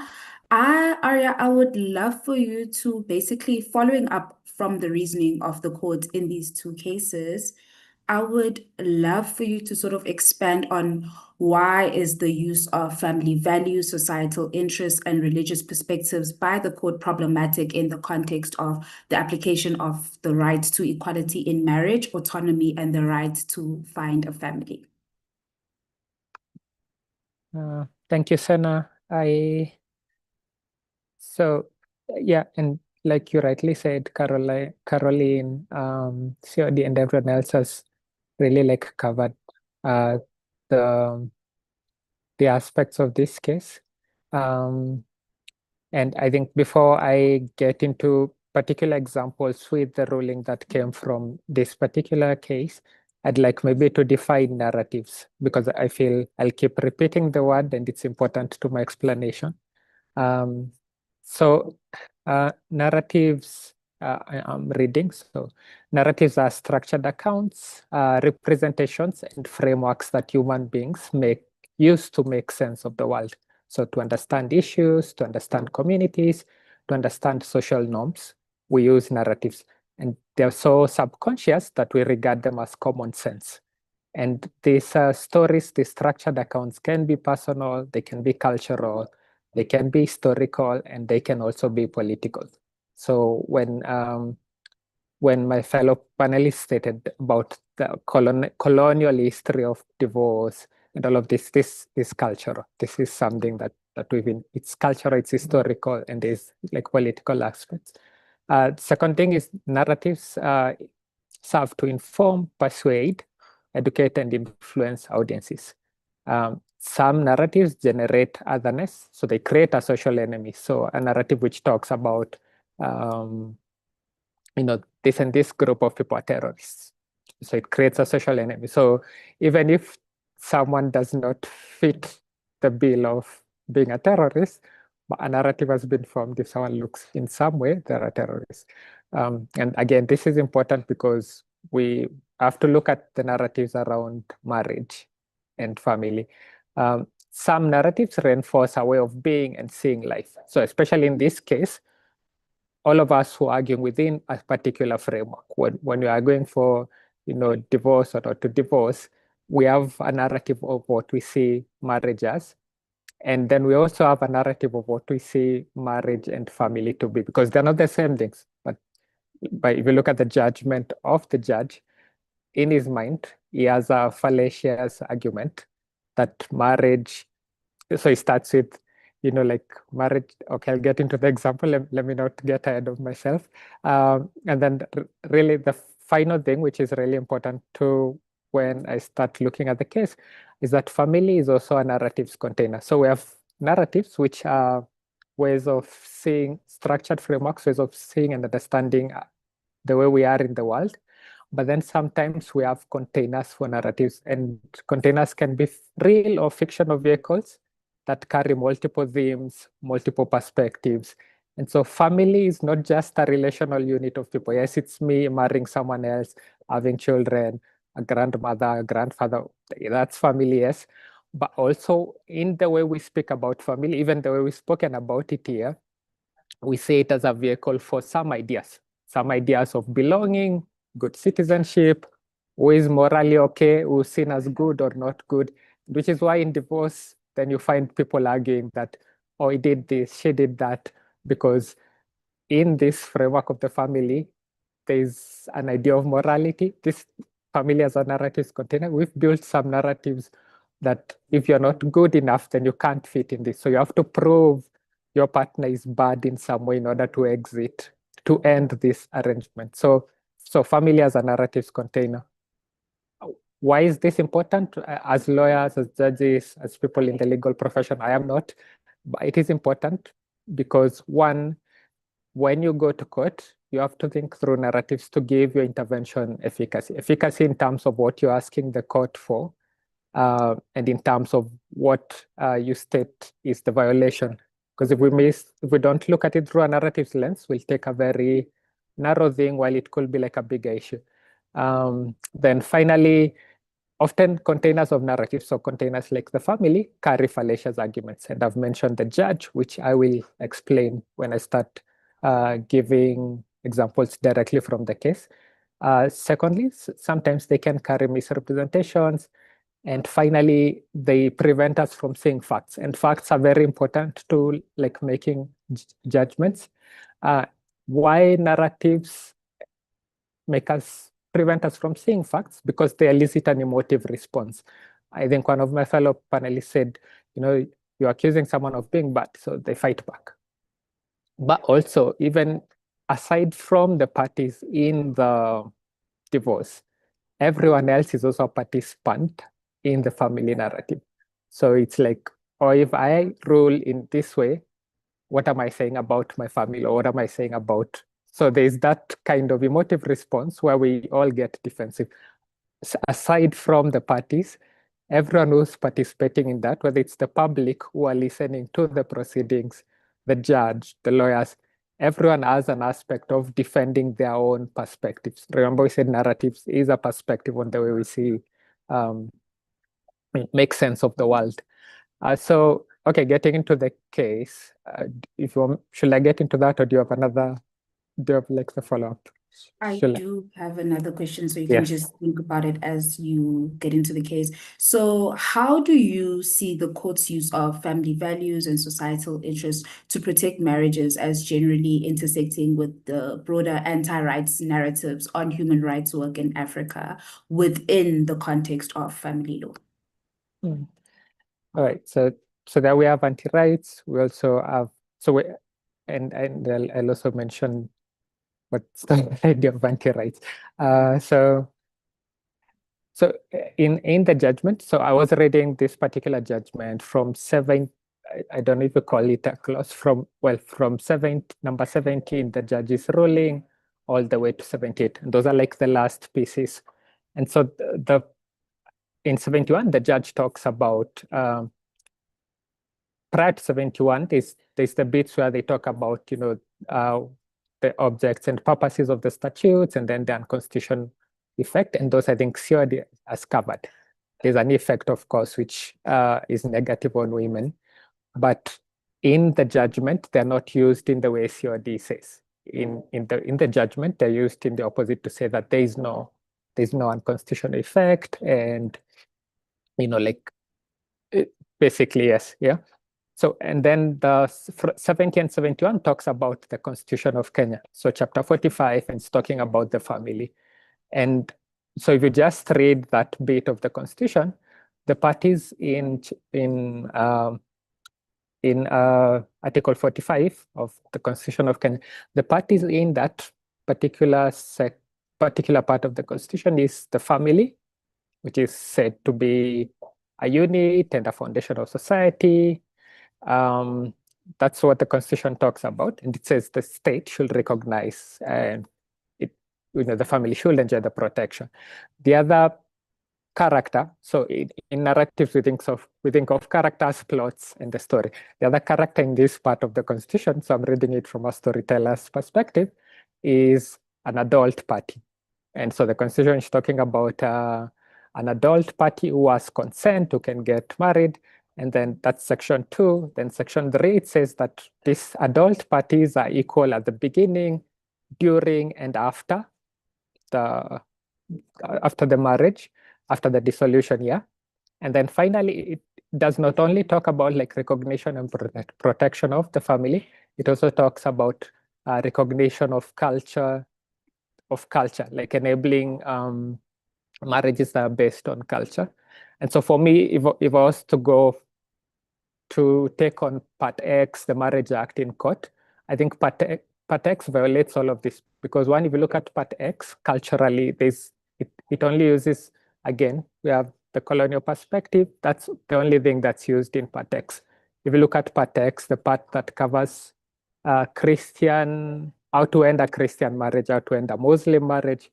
Arya, I would love for you to basically, following up from the reasoning of the court in these two cases, I would love for you to sort of expand on why is the use of family values, societal interests, and religious perspectives by the court problematic in the context of the application of the right to equality in marriage, autonomy, and the right to find a family. Thank you, Senna. Yeah, and like you rightly said, Caroline, COD, and everyone else has really covered the aspects of this case. And I think before I get into particular examples with the ruling that came from this particular case, I'd like maybe to define narratives, because I feel I'll keep repeating the word and it's important to my explanation. Narratives, I'm reading. So narratives are structured accounts, representations, and frameworks that human beings use to make sense of the world. So to understand issues, to understand communities, to understand social norms, we use narratives. And they're so subconscious that we regard them as common sense. And these stories, these structured accounts can be personal, they can be cultural, they can be historical, and they can also be political. So when my fellow panelists stated about the colonial history of divorce and all of this is cultural. This is something that it's cultural, it's historical, and there's political aspects. Second thing is narratives serve to inform, persuade, educate, and influence audiences. Some narratives generate otherness, so they create a social enemy. So a narrative which talks about, this and this group of people are terrorists. So it creates a social enemy. So even if someone does not fit the bill of being a terrorist, but a narrative has been formed. If someone looks in some way, they're a terrorist. And again, this is important because we have to look at the narratives around marriage and family. Some narratives reinforce a way of being and seeing life. So especially in this case, all of us who are arguing within a particular framework, when we are going for divorce or not to divorce, we have a narrative of what we see marriage as. And then we also have a narrative of what we see marriage and family to be, because they're not the same things. But if you look at the judgment of the judge, in his mind, he has a fallacious argument that marriage, so he starts with, marriage. Okay, I'll get into the example. Let me not get ahead of myself. And then really the final thing, which is really important to when I start looking at the case, is that family is also a narratives container. So we have narratives, which are ways of seeing, structured frameworks, ways of seeing and understanding the way we are in the world. But then sometimes we have containers for narratives, and containers can be real or fictional vehicles that carry multiple themes, multiple perspectives. And so family is not just a relational unit of people. Yes, it's me marrying someone else, having children, a grandmother, a grandfather, that's family, yes. But also in the way we speak about family, even the way we've spoken about it here, we see it as a vehicle for some ideas of belonging, good citizenship, who is morally okay, who's seen as good or not good, which is why in divorce, then you find people arguing that, oh, he did this, she did that, because in this framework of the family, there's an idea of morality. This family as a narratives container, we've built some narratives that if you're not good enough, then you can't fit in this. So you have to prove your partner is bad in some way in order to end this arrangement. So family as a narratives container. why is this important? As lawyers, as judges, as people in the legal profession, I am not, but it is important because one, when you go to court, you have to think through narratives to give your intervention efficacy. Efficacy in terms of what you're asking the court for, and in terms of what you state is the violation. Because if we don't look at it through a narratives lens, we'll take a very narrow thing while it could be like a bigger issue. Then finally, often containers of narratives, so containers like the family, carry fallacious arguments. And I've mentioned the judge, which I will explain when I start giving examples directly from the case. Secondly, sometimes they can carry misrepresentations. And finally, they prevent us from seeing facts. And facts are very important to like making judgments. Why narratives prevent us from seeing facts? Because they elicit an emotive response. I think one of my fellow panelists said, you're accusing someone of being bad, so they fight back. But also, even aside from the parties in the divorce, everyone else is also a participant in the family narrative. So it's like, or if I rule in this way, what am I saying about my family, or what am I saying about? So there's that kind of emotive response where we all get defensive. Aside from the parties, everyone who's participating in that, whether it's the public who are listening to the proceedings, the judge, the lawyers, everyone has an aspect of defending their own perspectives. Remember, we said narratives is a perspective on the way we see, make sense of the world. So, okay, getting into the case, if you want, should I get into that, or do you have like the follow-up? I do have another question, so you can just think about it as you get into the case. So how do you see the court's use of family values and societal interests to protect marriages as generally intersecting with the broader anti-rights narratives on human rights work in Africa within the context of family law? All right, so there we have anti-rights. We also have, and I'll also mention what's the idea of anti-rights. So in the judgment, so I was reading this particular judgment from I don't know if you call it a clause, from number 17, the judge is ruling, all the way to 78. And those are like the last pieces. And so in 71, the judge talks about, prior to 71, there's the bits where they talk about, the objects and purposes of the statutes, and then the unconstitutional effect. And those, I think, COD has covered. There's an effect, of course, which is negative on women. But in the judgment, they're not used in the way COD says. In the judgment, they're used in the opposite to say that there's no unconstitutional effect, and basically, yes, yeah. So, and then the 70 and 71 talks about the Constitution of Kenya. So chapter 45, and it's talking about the family. And so if you just read that bit of the Constitution, the parties in Article 45 of the Constitution of Kenya, the parties in that particular part of the Constitution is the family, which is said to be a unit and a foundation of society. That's what the Constitution talks about, and it says the state should recognize and the family should enjoy the protection. The other character, so in narratives we think of characters, plots, and the story. The other character in this part of the Constitution, so I'm reading it from a storyteller's perspective, is an adult party. And so the Constitution is talking about an adult party who has consent, who can get married. And then that's section 2. Then section 3, it says that these adult parties are equal at the beginning, during, and after the marriage, after the dissolution, yeah. And then finally, it does not only talk about like recognition and protection of the family, it also talks about recognition of culture, like enabling marriages that are based on culture. And so for me, if I was to take on Part X, the Marriage Act in court, I think Part X violates all of this, because one, if you look at Part X, culturally, it only uses again, we have the colonial perspective. That's the only thing that's used in Part X. If you look at Part X, the part that covers Christian, how to end a Christian marriage, how to end a Muslim marriage,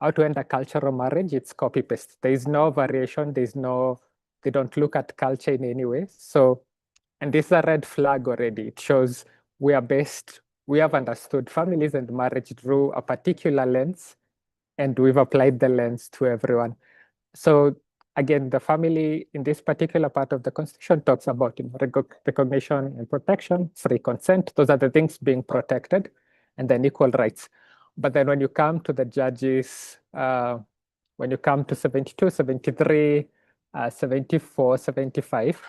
how to end a cultural marriage, it's copy-paste. There is no variation, they don't look at culture in any way. So, and this is a red flag already. It shows we have understood families and marriage through a particular lens, and we've applied the lens to everyone. So again, the family in this particular part of the Constitution talks about recognition and protection, free consent. Those are the things being protected, and then equal rights. But then when you come to the judges, when you come to 72, 73, 74, 75,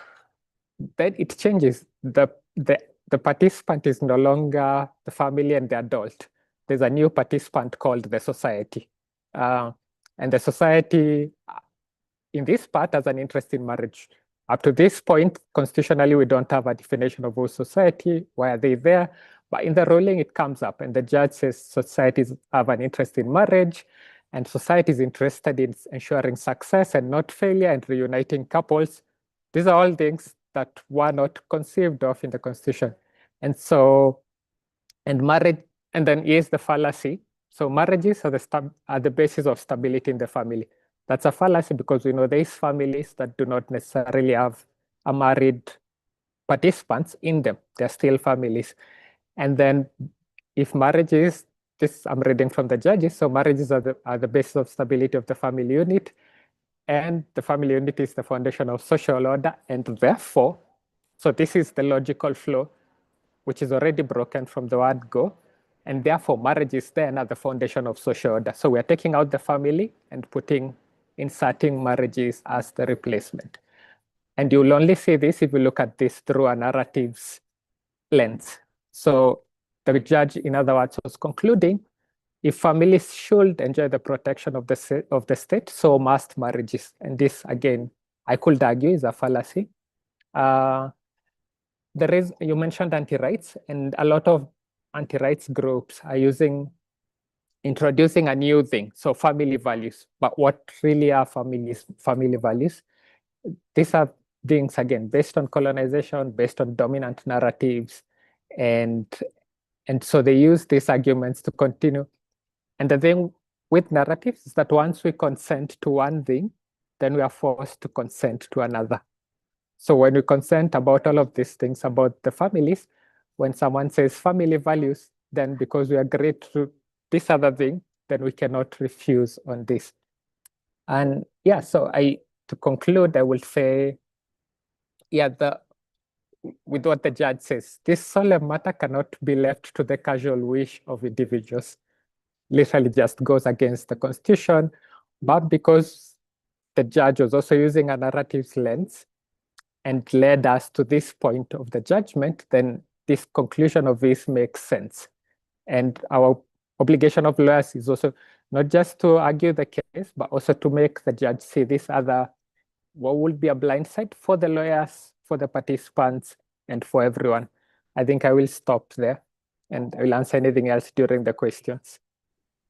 then it changes. The participant is no longer the family and the adult. There's a new participant called the society. And the society in this part has an interest in marriage. Up to this point, constitutionally, we don't have a definition of whole society. Why are they there? But in the ruling, it comes up, and the judge says societies have an interest in marriage, and society is interested in ensuring success and not failure and reuniting couples. These are all things that were not conceived of in the Constitution. And so, and marriage, and then here's the fallacy. So marriages are the basis of stability in the family. That's a fallacy because we know there's families that do not necessarily have a married participants in them. They're still families. And then if marriages, this I'm reading from the judges, so marriages are the basis of stability of the family unit, and the family unit is the foundation of social order, and therefore, so this is the logical flow, which is already broken from the word go, and therefore marriage is then at the foundation of social order. So we're taking out the family and inserting marriages as the replacement. And you'll only see this if you look at this through a narratives lens. So the judge, in other words, was concluding, if families should enjoy the protection of the state, so must marriages. And this, again, I could argue is a fallacy. You mentioned anti-rights, and a lot of anti-rights groups are introducing a new thing, so family values. But what really are family values? These are things, again, based on colonization, based on dominant narratives, and so they use these arguments to continue. And the thing with narratives is that once we consent to one thing, then we are forced to consent to another. So when we consent about all of these things about the families, when someone says family values, then because we agree to this other thing, then we cannot refuse on this. And yeah, so to conclude, I will say, yeah, with what the judge says, this solemn matter cannot be left to the casual wish of individuals. Literally just goes against the Constitution, but because the judge was also using a narratives lens and led us to this point of the judgment, then this conclusion of this makes sense. And our obligation of lawyers is also not just to argue the case, but also to make the judge see this other, what would be a blind side for the lawyers, for the participants, and for everyone. I think I will stop there, and I will answer anything else during the questions.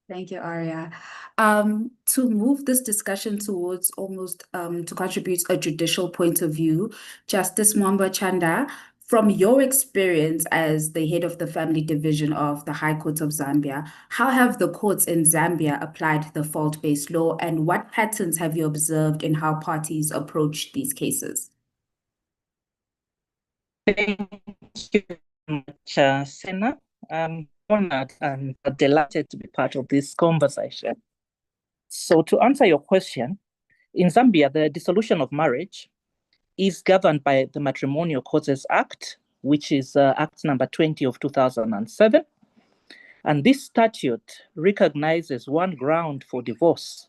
Thank you, Arya. To move this discussion towards almost to contribute a judicial point of view, Justice Mwamba Chanda, from your experience as the head of the family division of the High Court of Zambia, how have the courts in Zambia applied the fault-based law, and what patterns have you observed in how parties approach these cases? Thank you very much, Senna. I'm honored and delighted to be part of this conversation. So to answer your question, in Zambia, the dissolution of marriage is governed by the Matrimonial Causes Act, which is Act number 20 of 2007. And this statute recognizes one ground for divorce,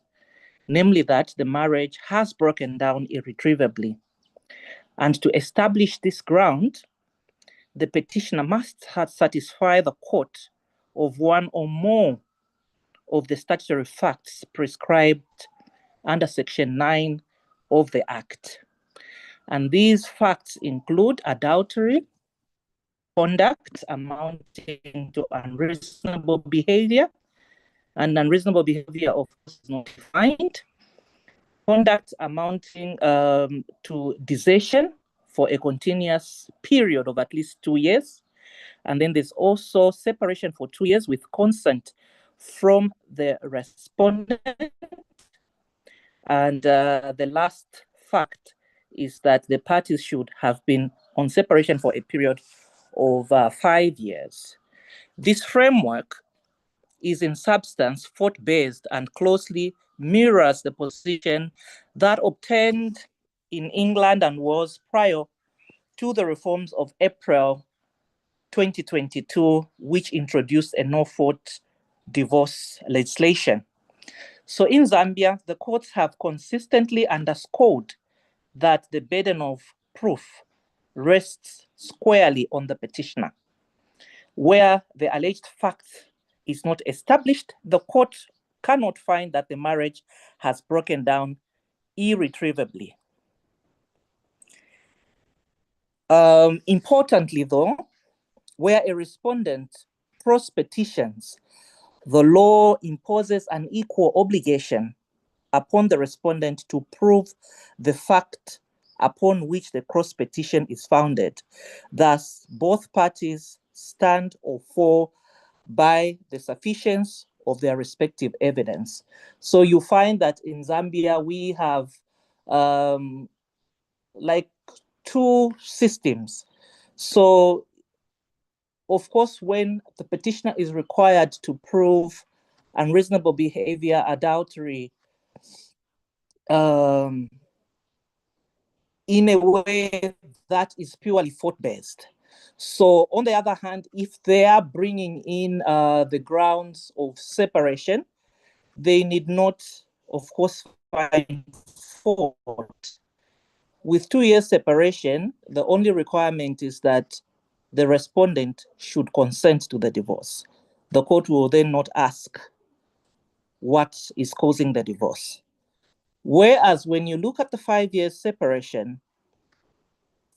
namely that the marriage has broken down irretrievably. And to establish this ground, the petitioner must satisfy the court of one or more of the statutory facts prescribed under Section 9 of the Act. And these facts include adultery, conduct amounting to unreasonable behavior, and unreasonable behavior, of course, is not defined, conduct amounting to desertion for a continuous period of at least 2 years. And then there's also separation for 2 years with consent from the respondent. And the last fact is that the parties should have been on separation for a period of 5 years. This framework is in substance fault-based and closely mirrors the position that obtained in England and was prior to the reforms of April 2022, which introduced a no-fault divorce legislation. So in Zambia, the courts have consistently underscored that the burden of proof rests squarely on the petitioner. Where the alleged fact is not established, the court cannot find that the marriage has broken down irretrievably. Importantly, though, where a respondent pros petitions, the law imposes an equal obligation upon the respondent to prove the fact upon which the cross petition is founded. Thus, both parties stand or fall by the sufficiency of their respective evidence. So you find that in Zambia, we have like two systems. So, of course, when the petitioner is required to prove unreasonable behavior, adultery, in a way that is purely fault-based. So on the other hand, if they are bringing in the grounds of separation, they need not, of course, find fault. With 2 years separation, the only requirement is that the respondent should consent to the divorce. The court will then not ask what is causing the divorce. Whereas when you look at the 5 years separation,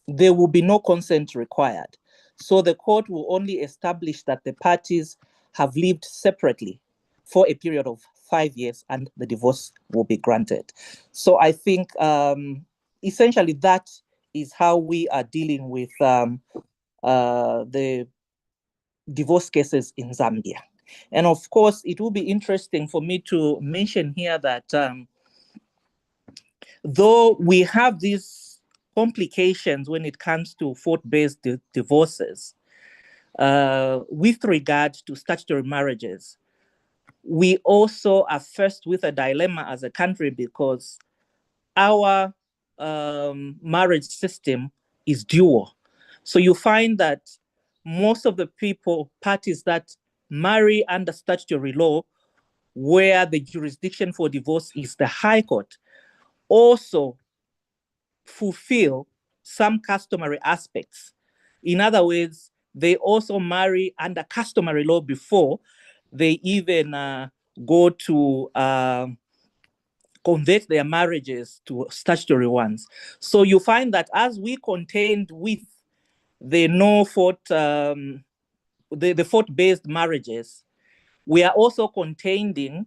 there will be no consent required. So the court will only establish that the parties have lived separately for a period of 5 years and the divorce will be granted. So I think essentially that is how we are dealing with the divorce cases in Zambia. And of course, it will be interesting for me to mention here that though we have these complications when it comes to fault-based divorces, with regard to statutory marriages, we also are faced with a dilemma as a country because our marriage system is dual. So you find that most of the parties that marry under statutory law, where the jurisdiction for divorce is the High Court, also fulfill some customary aspects. In other words, they also marry under customary law before they even go to convert their marriages to statutory ones. So you find that as we contend with the the fault-based marriages, we are also contending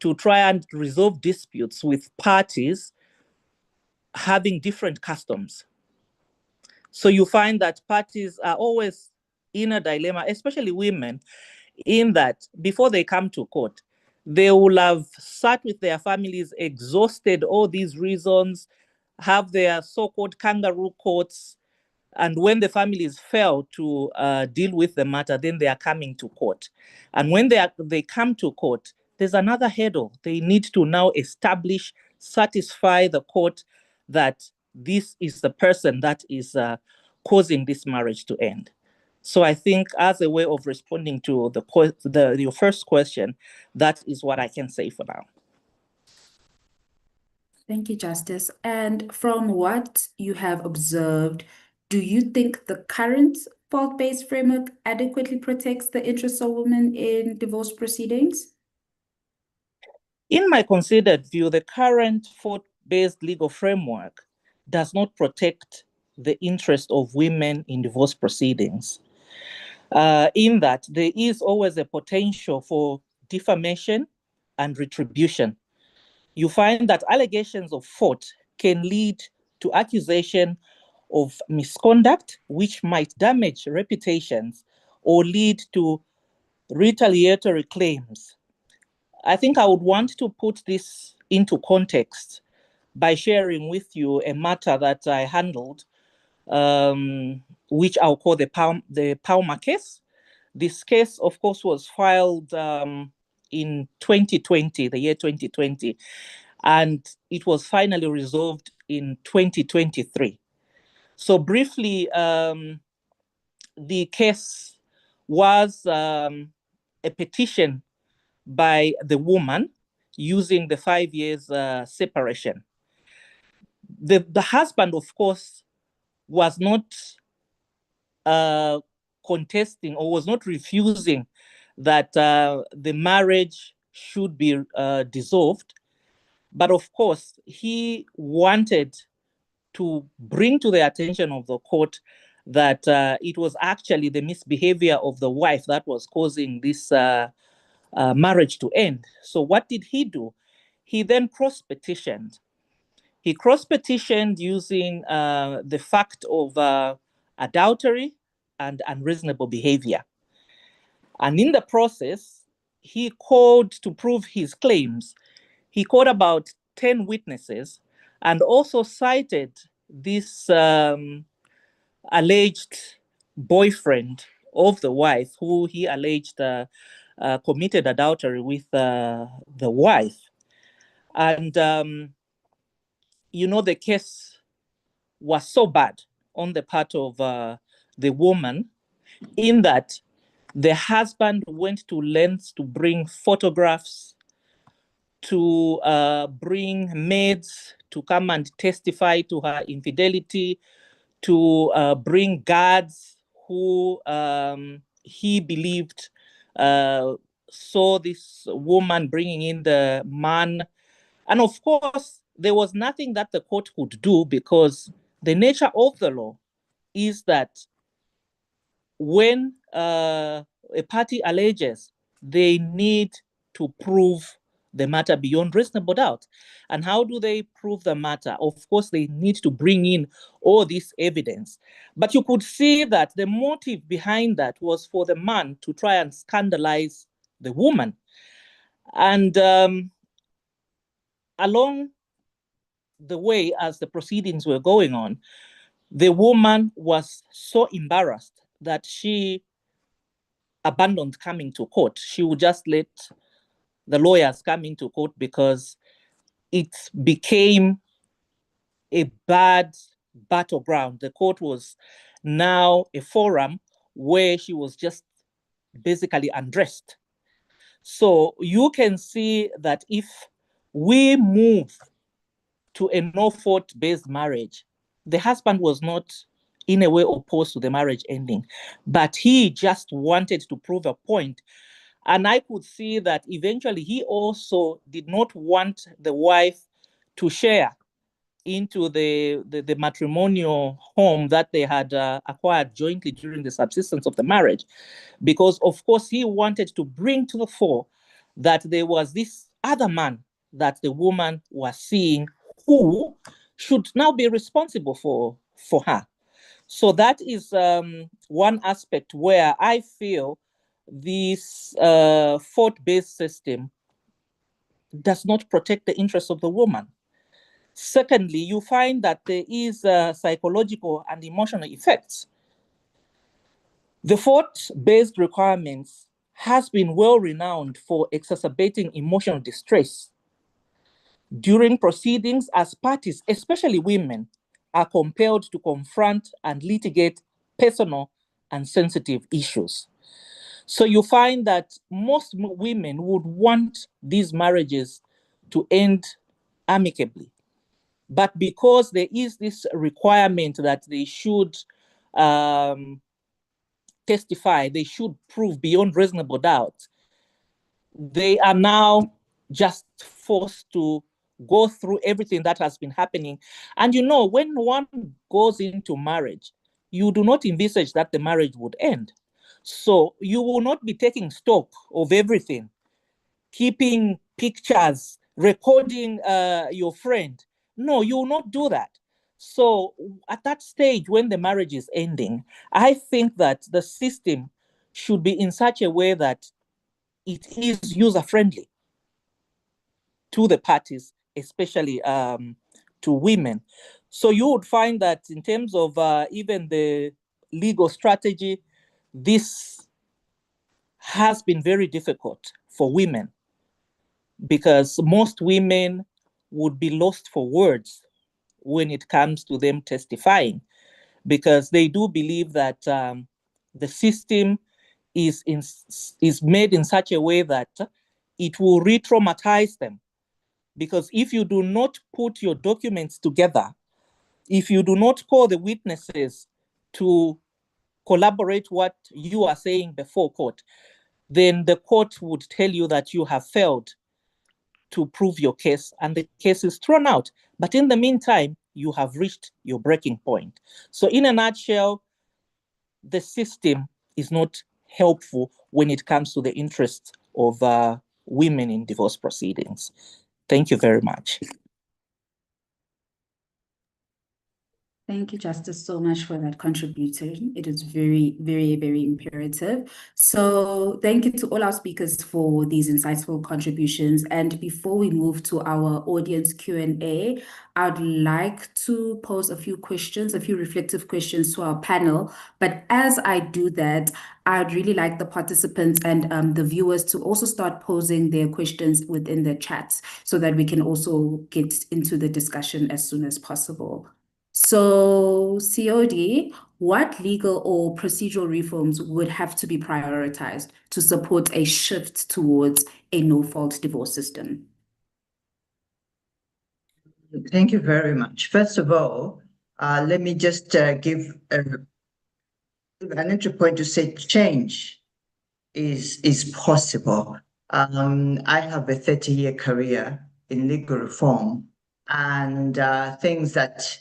to try and resolve disputes with parties having different customs. So you find that parties are always in a dilemma, especially women, in that before they come to court, they will have sat with their families, exhausted all these reasons, have their so-called kangaroo courts, and when the families fail to deal with the matter, then they are coming to court. And when they come to court, there's another hurdle. They need to now establish, satisfy the court that this is the person that is causing this marriage to end. So I think as a way of responding to your first question, that is what I can say for now. Thank you, Justice. And from what you have observed, do you think the current fault-based framework adequately protects the interests of women in divorce proceedings? In my considered view, the current fault-based legal framework does not protect the interest of women in divorce proceedings. In that there is always a potential for defamation and retribution. you find that allegations of fault can lead to accusation of misconduct, which might damage reputations or lead to retaliatory claims. I think I would want to put this into context by sharing with you a matter that I handled, which I'll call the Palmer case. This case, of course, was filed in 2020, the year 2020, and it was finally resolved in 2023. So briefly, the case was a petition by the woman using the 5 years separation. The husband, of course, was not contesting or was not refusing that the marriage should be dissolved. But of course, he wanted to bring to the attention of the court that it was actually the misbehavior of the wife that was causing this marriage to end. So what did he do? He then cross-petitioned. He cross-petitioned using the fact of adultery and unreasonable behavior. And in the process, he called to prove his claims. He called about 10 witnesses and also cited this alleged boyfriend of the wife, who he alleged committed adultery with the wife. And, you know, the case was so bad on the part of the woman in that the husband went to lengths to bring photographs, to bring maids to come and testify to her infidelity, to bring guards who he believed saw this woman bringing in the man. And of course, there was nothing that the court could do, because the nature of the law is that when a party alleges, they need to prove the matter beyond reasonable doubt. And how do they prove the matter? Of course, they need to bring in all this evidence. But you could see that the motive behind that was for the man to try and scandalize the woman. And along the way, as the proceedings were going on, the woman was so embarrassed that she abandoned coming to court. She would just let the lawyers come into court because it became a bad battleground. The court was now a forum where she was just basically undressed. So you can see that if we move to a no-fault based marriage, the husband was not in a way opposed to the marriage ending, but he just wanted to prove a point. And I could see that eventually he also did not want the wife to share into the matrimonial home that they had acquired jointly during the subsistence of the marriage, because of course he wanted to bring to the fore that there was this other man that the woman was seeing who should now be responsible for her. So that is one aspect where I feel this fault-based system does not protect the interests of the woman. Secondly, you find that there is psychological and emotional effects. The fault-based requirements has been well renowned for exacerbating emotional distress during proceedings, as parties, especially women, are compelled to confront and litigate personal and sensitive issues. So you find that most women would want these marriages to end amicably. But because there is this requirement that they should testify, they should prove beyond reasonable doubt, they are now just forced to go through everything that has been happening. And you know, when one goes into marriage, you do not envisage that the marriage would end. So you will not be taking stock of everything, keeping pictures, recording your friend. No, you will not do that. So at that stage, when the marriage is ending, I think that the system should be in such a way that it is user-friendly to the parties, especially to women. So you would find that in terms of even the legal strategy, this has been very difficult for women, because most women would be lost for words when it comes to them testifying, because they do believe that the system is made in such a way that it will re-traumatize them. Because if you do not put your documents together, if you do not call the witnesses to collaborate what you are saying before court, then the court would tell you that you have failed to prove your case, and the case is thrown out. But in the meantime, you have reached your breaking point. So in a nutshell, the system is not helpful when it comes to the interests of women in divorce proceedings. Thank you very much. Thank you, Justice, so much for that contribution. It is very, very, very imperative. So thank you to all our speakers for these insightful contributions. And before we move to our audience Q&A, I'd like to pose a few questions, a few reflective questions to our panel. But as I do that, I'd really like the participants and the viewers to also start posing their questions within the chat so that we can also get into the discussion as soon as possible. So, COD, what legal or procedural reforms would have to be prioritized to support a shift towards a no-fault divorce system? Thank you very much. First of all, let me just give an entry point to say change is possible. I have a 30-year career in legal reform, and things that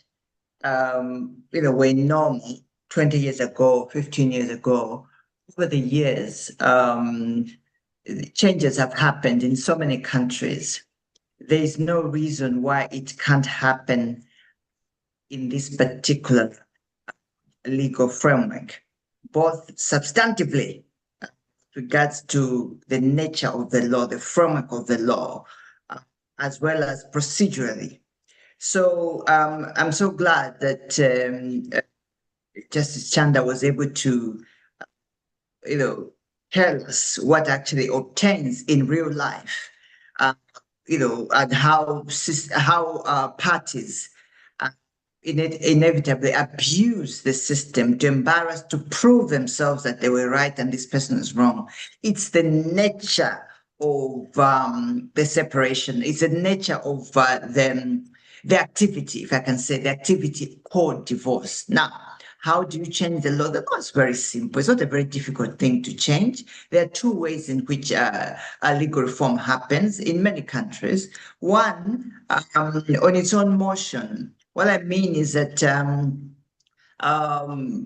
were normal 20 years ago, 15 years ago, over the years, changes have happened in so many countries. There is no reason why it can't happen in this particular legal framework, both substantively regards to the nature of the law, the framework of the law, as well as procedurally. So I'm so glad that Justice Chanda was able to, tell us what actually obtains in real life, and how parties inevitably abuse the system to embarrass, to prove themselves that they were right and this person is wrong. It's the nature of the separation. It's the nature of the activity, if I can say, the activity called divorce. Now, how do you change the law? The law is very simple. It's not a very difficult thing to change. There are two ways in which a legal reform happens in many countries. One, on its own motion. What I mean is that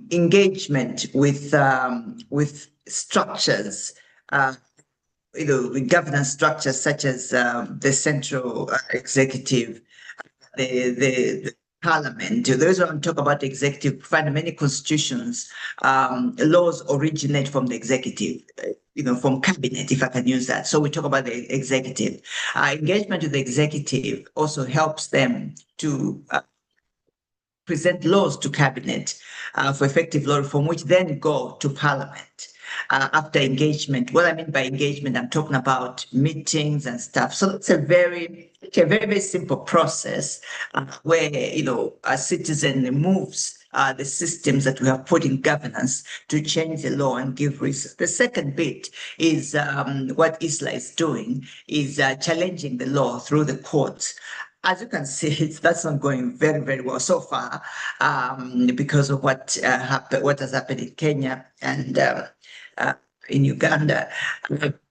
engagement with structures, with governance structures such as the central executive, the parliament. Those who talk about the executive, find many constitutions, laws originate from the executive, from cabinet, if I can use that. So we talk about the executive. Engagement with the executive also helps them to present laws to cabinet for effective law reform, which then go to parliament. After engagement, what I mean by engagement, I'm talking about meetings and stuff. So it's a very, very simple process where, a citizen moves the systems that we have put in governance to change the law and give reasons. The second bit is what ISLA is doing, is challenging the law through the courts. As you can see, that's not going very, very well so far because of what has happened in Kenya and in Uganda.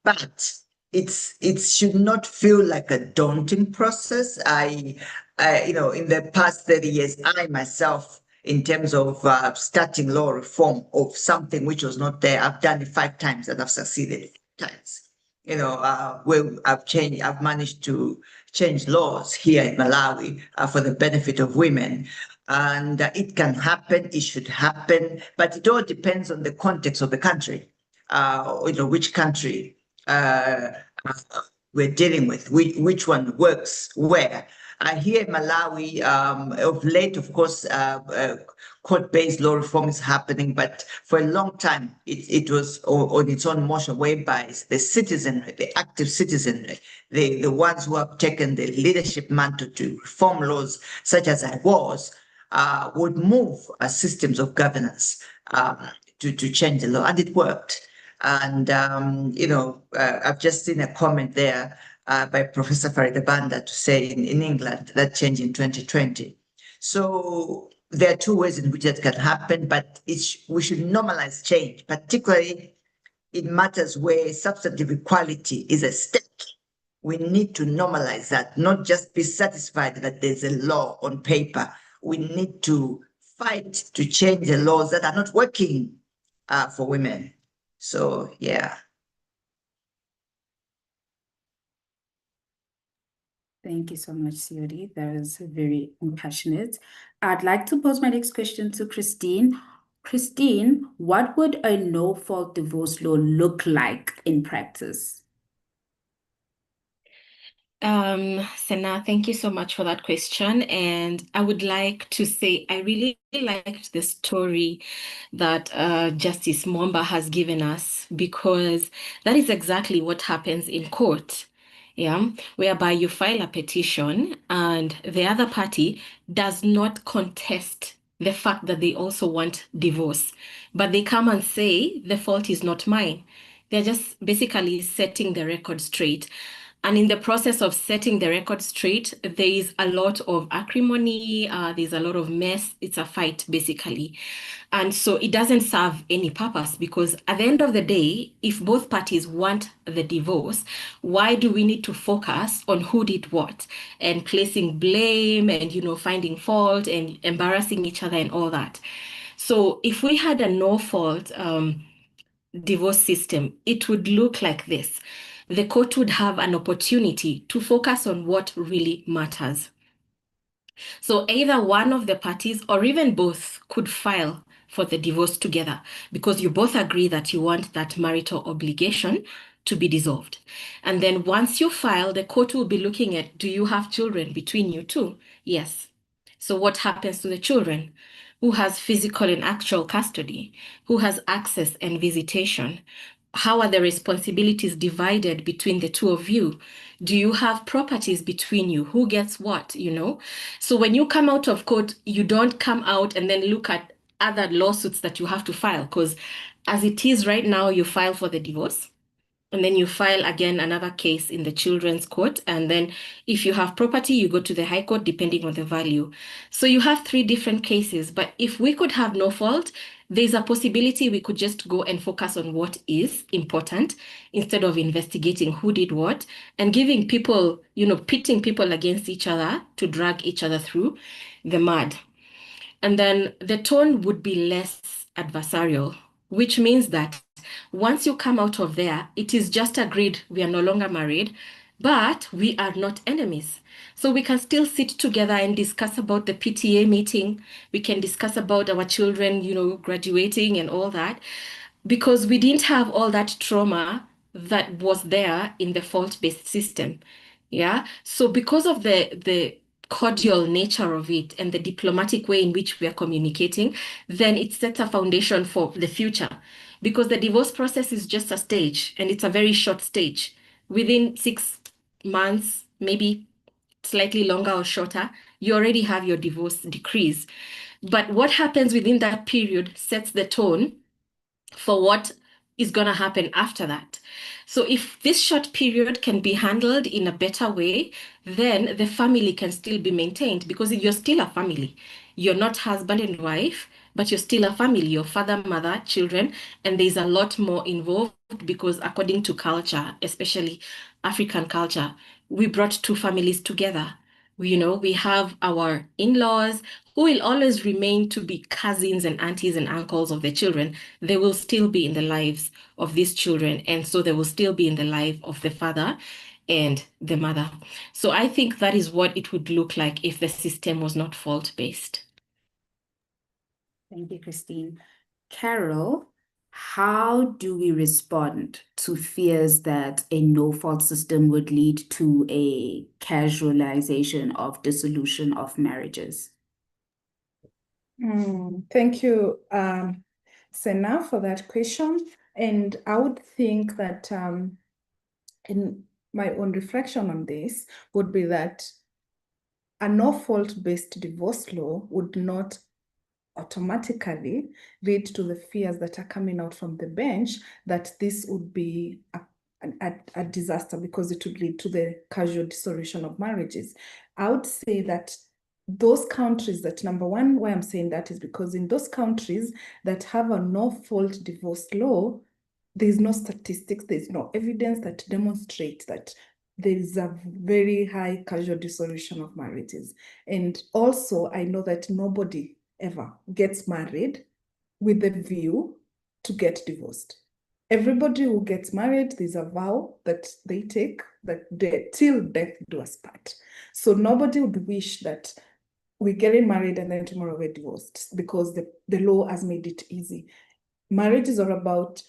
But it should not feel like a daunting process. In the past 30 years, I myself, in terms of starting law reform of something which was not there, I've done it 5 times and I've succeeded 5 times. Where I've managed to change laws here in Malawi for the benefit of women. And it can happen, it should happen, but it all depends on the context of the country. Which country we're dealing with, which one works where. Here in Malawi, of late, of course, court-based law reform is happening, but for a long time, it was on its own motion, whereby the citizenry, the active citizenry, the ones who have taken the leadership mantle to reform laws, such as I was, would move systems of governance to change the law, and it worked. And, I've just seen a comment there by Professor Farida Banda to say in England that changed in 2020. So there are two ways in which that can happen, but we should normalize change, particularly in matters where substantive equality is at stake. We need to normalize that, not just be satisfied that there's a law on paper. We need to fight to change the laws that are not working for women. So, yeah. Thank you so much, Siori. That was very passionate. I'd like to pose my next question to Christine. Christine, what would a no-fault divorce law look like in practice? Sena, thank you so much for that question. And I would like to say I really liked the story that Justice Mwamba has given us, because that is exactly what happens in court. Yeah, whereby you file a petition and the other party does not contest the fact that they also want divorce, but they come and say the fault is not mine. They're just basically setting the record straight. And in the process of setting the record straight, there is a lot of acrimony, there's a lot of mess. It's a fight, basically. And so it doesn't serve any purpose, because at the end of the day, if both parties want the divorce, why do we need to focus on who did what and placing blame and, finding fault and embarrassing each other and all that? So if we had a no-fault divorce system, it would look like this. The court would have an opportunity to focus on what really matters. So either one of the parties or even both could file for the divorce together, because you both agree that you want that marital obligation to be dissolved. And then once you file, the court will be looking at, do you have children between you two? Yes. So what happens to the children? Who has physical and actual custody? Who has access and visitation? How are the responsibilities divided between the two of you? Do you have properties between you? Who gets what, So when you come out of court, you don't come out and then look at other lawsuits that you have to file, because as it is right now, you file for the divorce, and then you file again another case in the children's court. And then if you have property, you go to the high court, depending on the value. So you have 3 different cases. But if we could have no fault, there's a possibility we could just go and focus on what is important instead of investigating who did what and giving people, pitting people against each other to drag each other through the mud. And then the tone would be less adversarial, which means that once you come out of there, it is just agreed we are no longer married, but we are not enemies. So we can still sit together and discuss about the PTA meeting. We can discuss about our children, graduating and all that, because we didn't have all that trauma that was there in the fault-based system. Yeah. So because of the cordial nature of it and the diplomatic way in which we are communicating, then it sets a foundation for the future, because the divorce process is just a stage, and it's a very short stage. Within 6 months, maybe slightly longer or shorter, you already have your divorce decrees. But what happens within that period sets the tone for what is going to happen after that. So if this short period can be handled in a better way, then the family can still be maintained, because you're still a family. You're not husband and wife, but you're still a family, your father, mother, children, and there's a lot more involved, because according to culture, especially African culture, we brought 2 families together. We have our in-laws who will always remain to be cousins and aunties and uncles of the children. They will still be in the lives of these children, and so they will still be in the life of the father and the mother. So I think that is what it would look like if the system was not fault-based. Thank you, Christine. Carol, how do we respond to fears that a no-fault system would lead to a casualization of dissolution of marriages? Thank you, Sena, for that question. And I would think that in my own reflection on this would be that a no-fault-based divorce law would not automatically lead to the fears that are coming out from the bench that this would be a disaster because it would lead to the casual dissolution of marriages. I would say that those countries that, number one, why I'm saying that is because in those countries that have a no-fault divorce law, there's no statistics, there's no evidence that demonstrates that there is a very high casual dissolution of marriages. And also, I know that nobody ever gets married with the view to get divorced. Everybody who gets married, there's a vow that they take that they, till death do us part. So nobody would wish that we're getting married and then tomorrow we're divorced because the law has made it easy. Marriages are about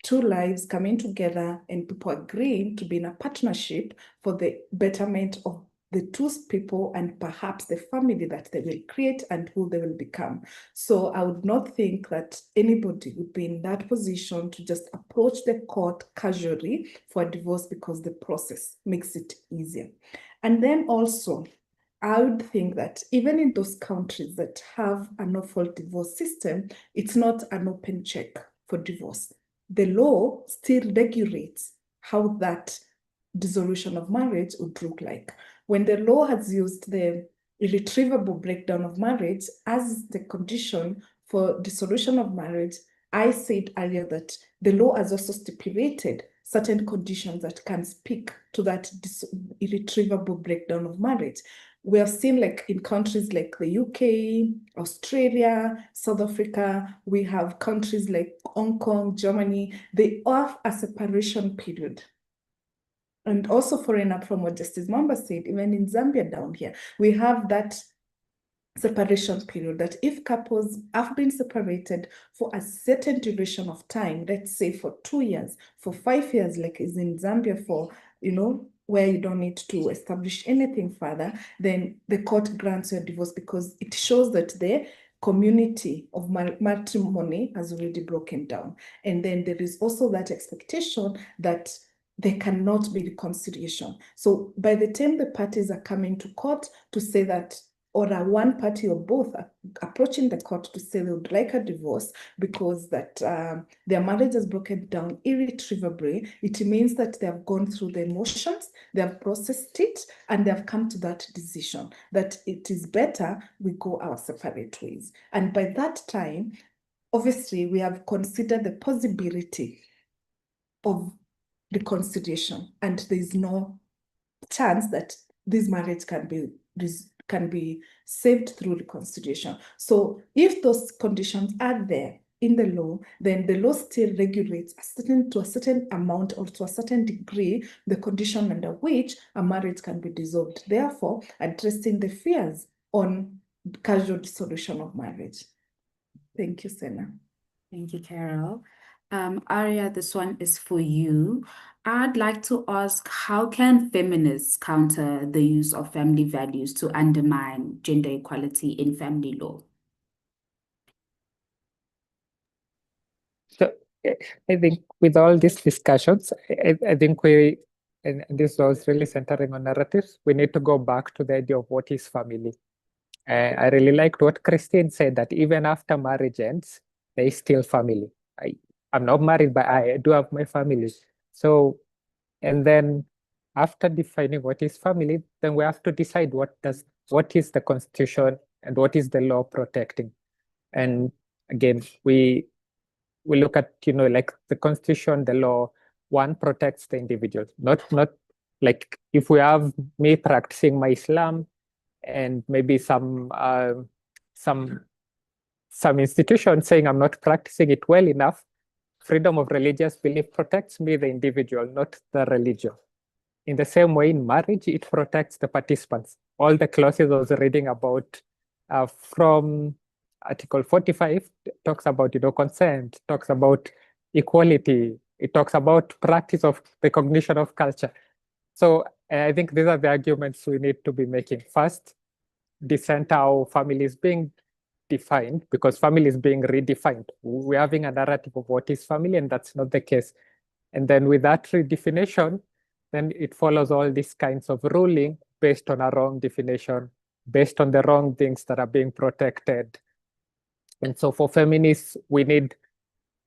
two lives coming together and people agreeing to be in a partnership for the betterment of the two people and perhaps the family that they will create and who they will become. So I would not think that anybody would be in that position to just approach the court casually for a divorce because the process makes it easier. And then also, I would think that even in those countries that have a no-fault divorce system, it's not an open check for divorce. The law still regulates how that dissolution of marriage would look like. When the law has used the irretrievable breakdown of marriage as the condition for dissolution of marriage, I said earlier that the law has also stipulated certain conditions that can speak to that irretrievable breakdown of marriage. We have seen, like in countries like the UK, Australia, South Africa, we have countries like Hong Kong, Germany, they have a separation period. And also following up from what Justice Mamba said, even in Zambia down here, we have that separation period that if couples have been separated for a certain duration of time, let's say for 2 years, for 5 years, like is in Zambia for, where you don't need to establish anything further, then the court grants you a divorce because it shows that the community of matrimony has already broken down. And then there is also that expectation that there cannot be reconciliation. So by the time the parties are coming to court to say that, or are one party or both are approaching the court to say they would like a divorce because that their marriage has broken down irretrievably, it means that they have gone through the emotions, they have processed it, and they have come to that decision that it is better we go our separate ways. And by that time, obviously, we have considered the possibility of reconciliation, and there is no chance that this marriage can be saved through reconciliation. So if those conditions are there in the law, then the law still regulates to a certain amount or to a certain degree the condition under which a marriage can be dissolved, therefore addressing the fears on casual dissolution of marriage. Thank you, Sena. Thank you, Carol. Aria, this one is for you. I'd like to ask, how can feminists counter the use of family values to undermine gender equality in family law? So I think with all these discussions, I think and this was really centering on narratives, we need to go back to the idea of what is family. I really liked what Christine said, that even after marriage ends, there is still family. I'm not married, but I do have my family. So, and then after defining what is family, then we have to decide what is the Constitution and what is the law protecting. And again, we look at, like the Constitution, the law, one protects the individual, not like if we have me practicing my Islam and maybe some institution saying I'm not practicing it well enough, freedom of religious belief protects me, the individual, not the religion. in the same way in marriage, it protects the participants. All the clauses I was reading about from Article 45 talks about, consent, talks about equality, it talks about practice of recognition of culture. So I think these are the arguments we need to be making. First, decenter how family is being defined, because family is being redefined. We're having a narrative of what is family, and that's not the case. And then with that redefinition, then it follows all these kinds of ruling based on a wrong definition, based on the wrong things that are being protected. And so for feminists, we need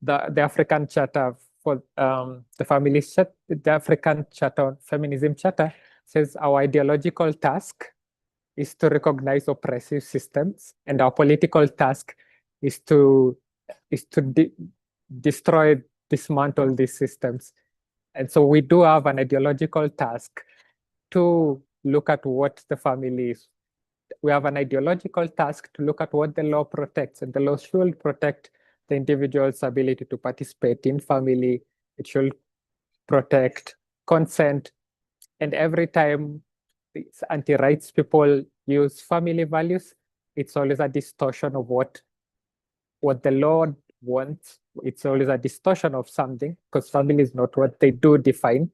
the African Charter for the Family, the African Charter, Feminism Charter says our ideological task is to recognize oppressive systems, and our political task is to destroy, dismantle these systems. And so we do have an ideological task to look at what the family is. We have an ideological task to look at what the law protects, and the law should protect the individual's ability to participate in family. It should protect consent. And every time these anti-rights people use family values, it's always a distortion of what the law wants. It's always a distortion of something, because family is not what they do define.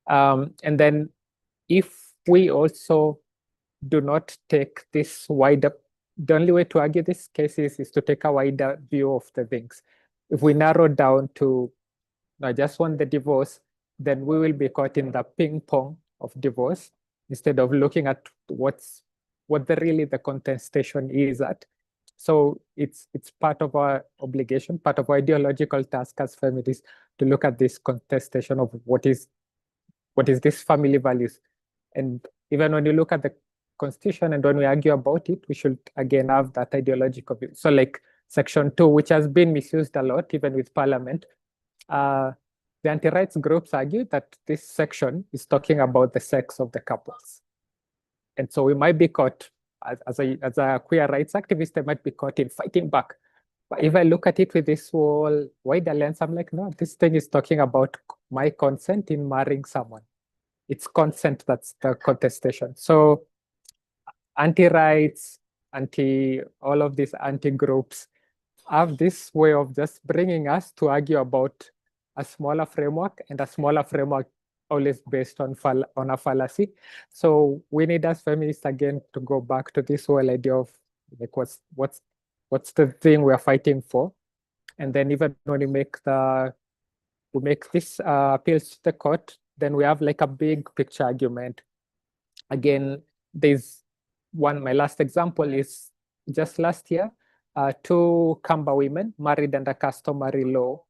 And then if we also do not take this wider, the only way to argue these cases is to take a wider view of the things. If we narrow down to, I just want the divorce, then we will be caught in the ping pong of divorce instead of looking at what really the contestation is at. So it's part of our obligation, part of our ideological task as feminists to look at this contestation of what is this family values. And even when you look at the Constitution and when we argue about it, we should again have that ideological view. So like Section 2, which has been misused a lot, even with Parliament, the anti-rights groups argue that this section is talking about the sex of the couples. And so we might be caught, as a queer rights activist, I might be caught in fighting back. But if I look at it with this whole wider lens, I'm like, no, this thing is talking about my consent in marrying someone. It's consent that's the contestation. So anti-rights, all of these anti-groups have this way of just bringing us to argue about a smaller framework, and a smaller framework always based on a fallacy. So we need as feminists again to go back to this whole idea of like what's the thing we're fighting for, and then even when we make this appeals to the court, then we have like a big picture argument. Again, there's one. My last example is just last year, 2 Kamba women married under customary law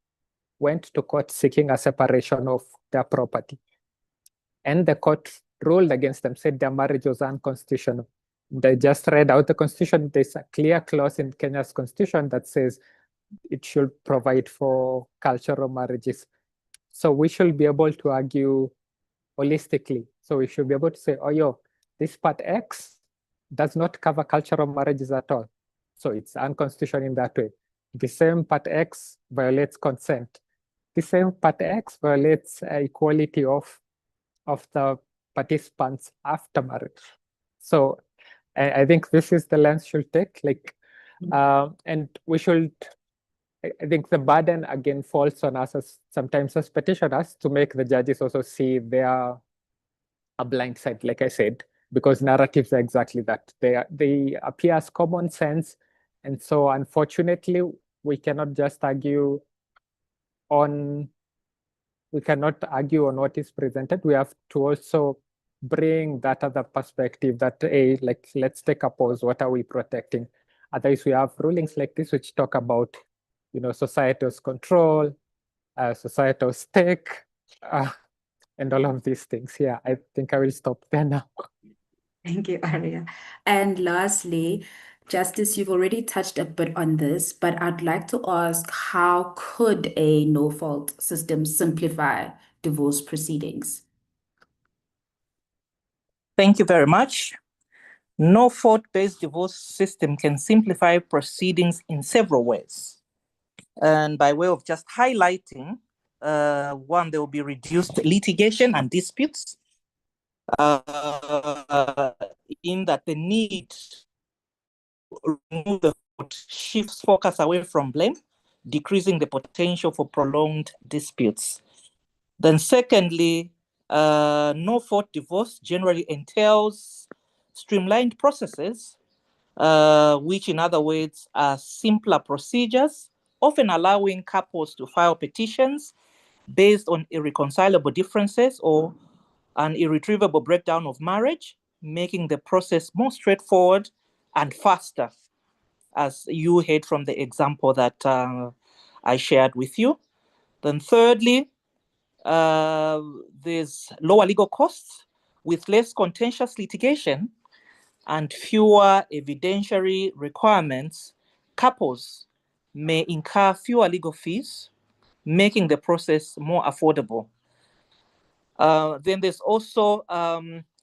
went to court seeking a separation of their property. And the court ruled against them, said their marriage was unconstitutional. They just read out the Constitution. There's a clear clause in Kenya's Constitution that says it should provide for cultural marriages. So we should be able to argue holistically. So we should be able to say, oh, this part X does not cover cultural marriages at all. So it's unconstitutional in that way. The same part X violates consent. The same part X violates equality of the participants after marriage. So I think this is the lens should take, like, and we should, I think the burden again falls on us sometimes as petitioners to make the judges also see a blind side, like I said, because narratives are exactly that. They appear as common sense. And so unfortunately, we cannot just argue on what is presented. We have to also bring that other perspective that, like, let's take a pause. What are we protecting? Otherwise, we have rulings like this, which talk about, societal's control, societal stake, and all of these things. Yeah, I think I will stop there now. Thank you, Arya. And lastly, Justice, you've already touched a bit on this, but I'd like to ask, how could a no-fault system simplify divorce proceedings? Thank you very much. No fault-based divorce system can simplify proceedings in several ways. And by way of just highlighting, one, there will be reduced litigation and disputes. in that the need to remove the vote shifts focus away from blame, decreasing the potential for prolonged disputes. Then secondly, no-fault divorce generally entails streamlined processes, which in other words are simpler procedures, often allowing couples to file petitions based on irreconcilable differences or an irretrievable breakdown of marriage, making the process more straightforward and faster, as you heard from the example that I shared with you. Then thirdly, there's lower legal costs with less contentious litigation and fewer evidentiary requirements. Couples may incur fewer legal fees, making the process more affordable. Then there's also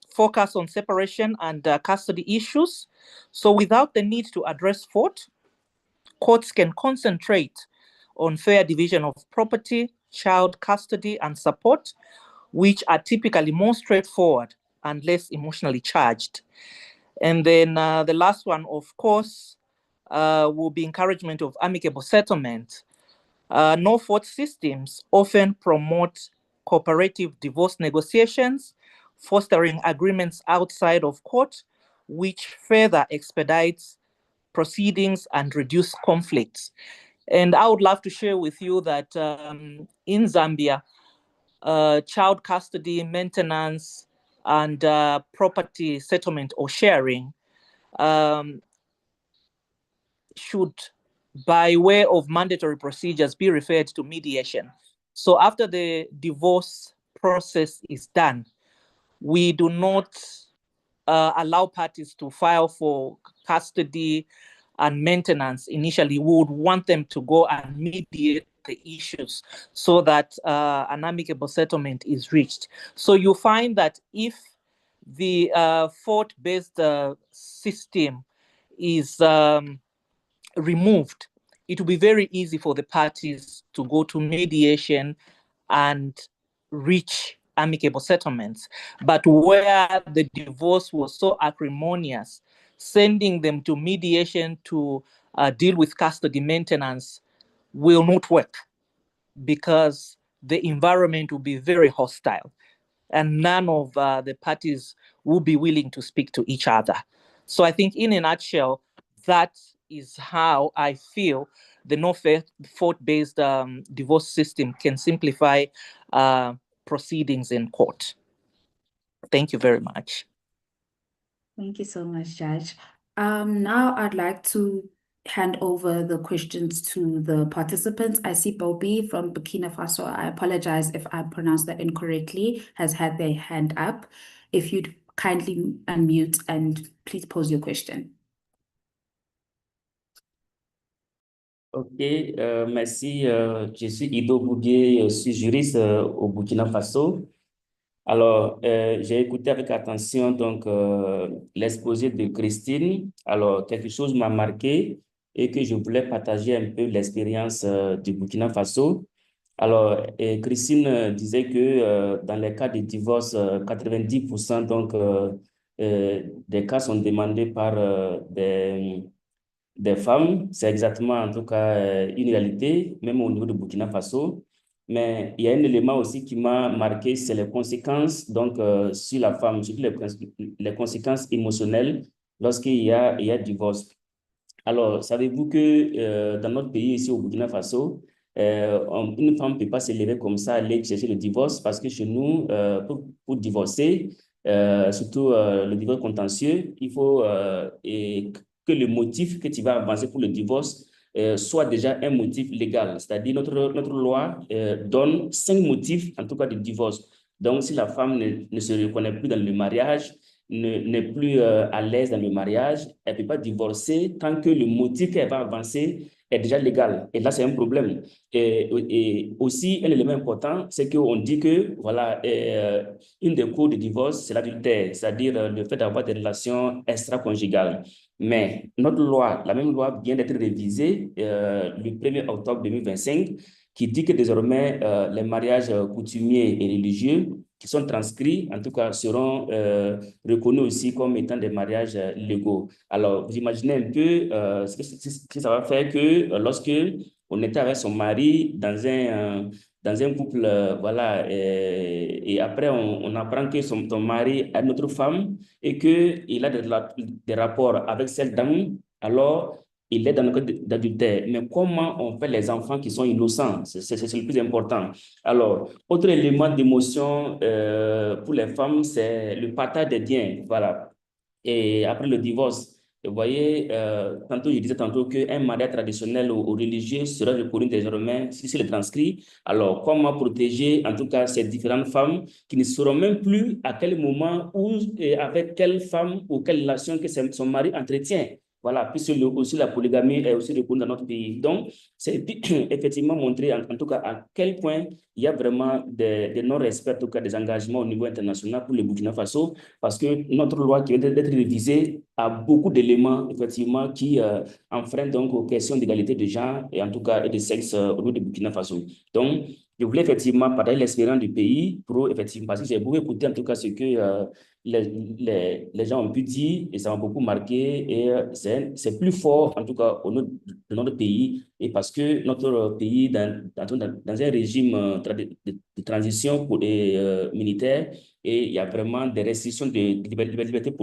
focus on separation and custody issues. So without the need to address fault, courts can concentrate on fair division of property, child custody, and support, which are typically more straightforward and less emotionally charged. And then the last one, of course, will be encouragement of amicable settlement. No-fault systems often promote cooperative divorce negotiations, fostering agreements outside of court, which further expedites proceedings and reduce conflicts. And I would love to share with you that in Zambia, child custody, maintenance, and property settlement or sharing should, by way of mandatory procedures, be referred to mediation. So after the divorce process is done, we do not allow parties to file for custody and maintenance initially. We would want them to go and mediate the issues so that an amicable settlement is reached. So you find that if the fault-based system is removed, it will be very easy for the parties to go to mediation and reach amicable settlements. But where the divorce was so acrimonious, sending them to mediation to deal with custody maintenance will not work, because the environment will be very hostile and none of the parties will be willing to speak to each other. So I think in a nutshell, that is how I feel the no-fault-based divorce system can simplify proceedings in court. Thank you very much. Thank you so much, Judge. Now I'd like to hand over the questions to the participants. I see Bobby from Burkina Faso. I apologize if I pronounced that incorrectly, has had their hand up. If you'd kindly unmute and please pose your question. Ok, merci. Je suis Ido Bougué, je suis juriste au Burkina Faso. Alors, j'ai écouté avec attention donc l'exposé de Christine. Alors, quelque chose m'a marqué et que je voulais partager un peu l'expérience du Burkina Faso. Alors, Christine disait que dans les cas de divorce, 90% donc des cas sont demandés par des femmes. C'est exactement en tout cas une réalité, même au niveau de Burkina Faso. Mais il y a un élément aussi qui m'a marqué, c'est les conséquences donc, sur la femme, surtout les conséquences émotionnelles lorsqu'il y a divorce. Alors, savez-vous que dans notre pays, ici au Burkina Faso, une femme ne peut pas se lever comme ça, aller chercher le divorce, parce que chez nous, pour divorcer, surtout le divorce contentieux, il faut que le motif que tu vas avancer pour le divorce soit déjà un motif légal. C'est-à-dire notre loi donne 5 motifs, en tout cas, de divorce. Donc, si la femme ne se reconnaît plus dans le mariage, n'est plus à l'aise dans le mariage, elle ne peut pas divorcer tant que le motif qu'elle va avancer est déjà légal. Et là, c'est un problème. Et aussi, un élément important, c'est qu'on dit que, voilà, une des causes de divorce, c'est l'adultère, c'est-à-dire le fait d'avoir des relations extra-conjugales. Mais notre loi, la même loi vient d'être révisée le 1er octobre 2025, qui dit que désormais, les mariages coutumiers et religieux qui sont transcrits, en tout cas, seront reconnus aussi comme étant des mariages légaux. Alors, vous imaginez un peu ce que ça va faire que lorsque on était avec son mari dans un couple, voilà, et après on apprend que ton mari a une autre femme et qu'il a des rapports avec cette dame, alors il est dans le cas d'adultère. Mais comment on fait les enfants qui sont innocents? C'est le plus important. Alors, autre élément d'émotion pour les femmes, c'est le partage des biens. Voilà. Et après le divorce, vous voyez, tantôt je disais tantôt qu'un mariage traditionnel ou religieux sera reconnu désormais si c'est le transcrit. Alors, comment protéger en tout cas ces différentes femmes qui ne sauront même plus à quel moment ou avec quelle femme ou quelle relation que son mari entretient? Voilà, puisque aussi la polygamie est aussi reconnue dans notre pays. Donc, c'est effectivement montrer en tout cas à quel point il y a vraiment des non-respects, en tout cas des engagements au niveau international pour le Burkina Faso, parce que notre loi qui vient d'être révisée a beaucoup d'éléments, effectivement, qui enfreignent donc aux questions d'égalité de genre et en tout cas et de sexe au niveau du Burkina Faso. Donc, je voulais effectivement partager l'expérience du pays pour effectivement, parce que j'ai beaucoup écouté en tout cas ce que les gens ont pu dire et ça m'a beaucoup marqué et c'est plus fort en tout cas au nom de notre pays et parce que notre pays dans un régime de transition militaire et il y a vraiment des restrictions de liberté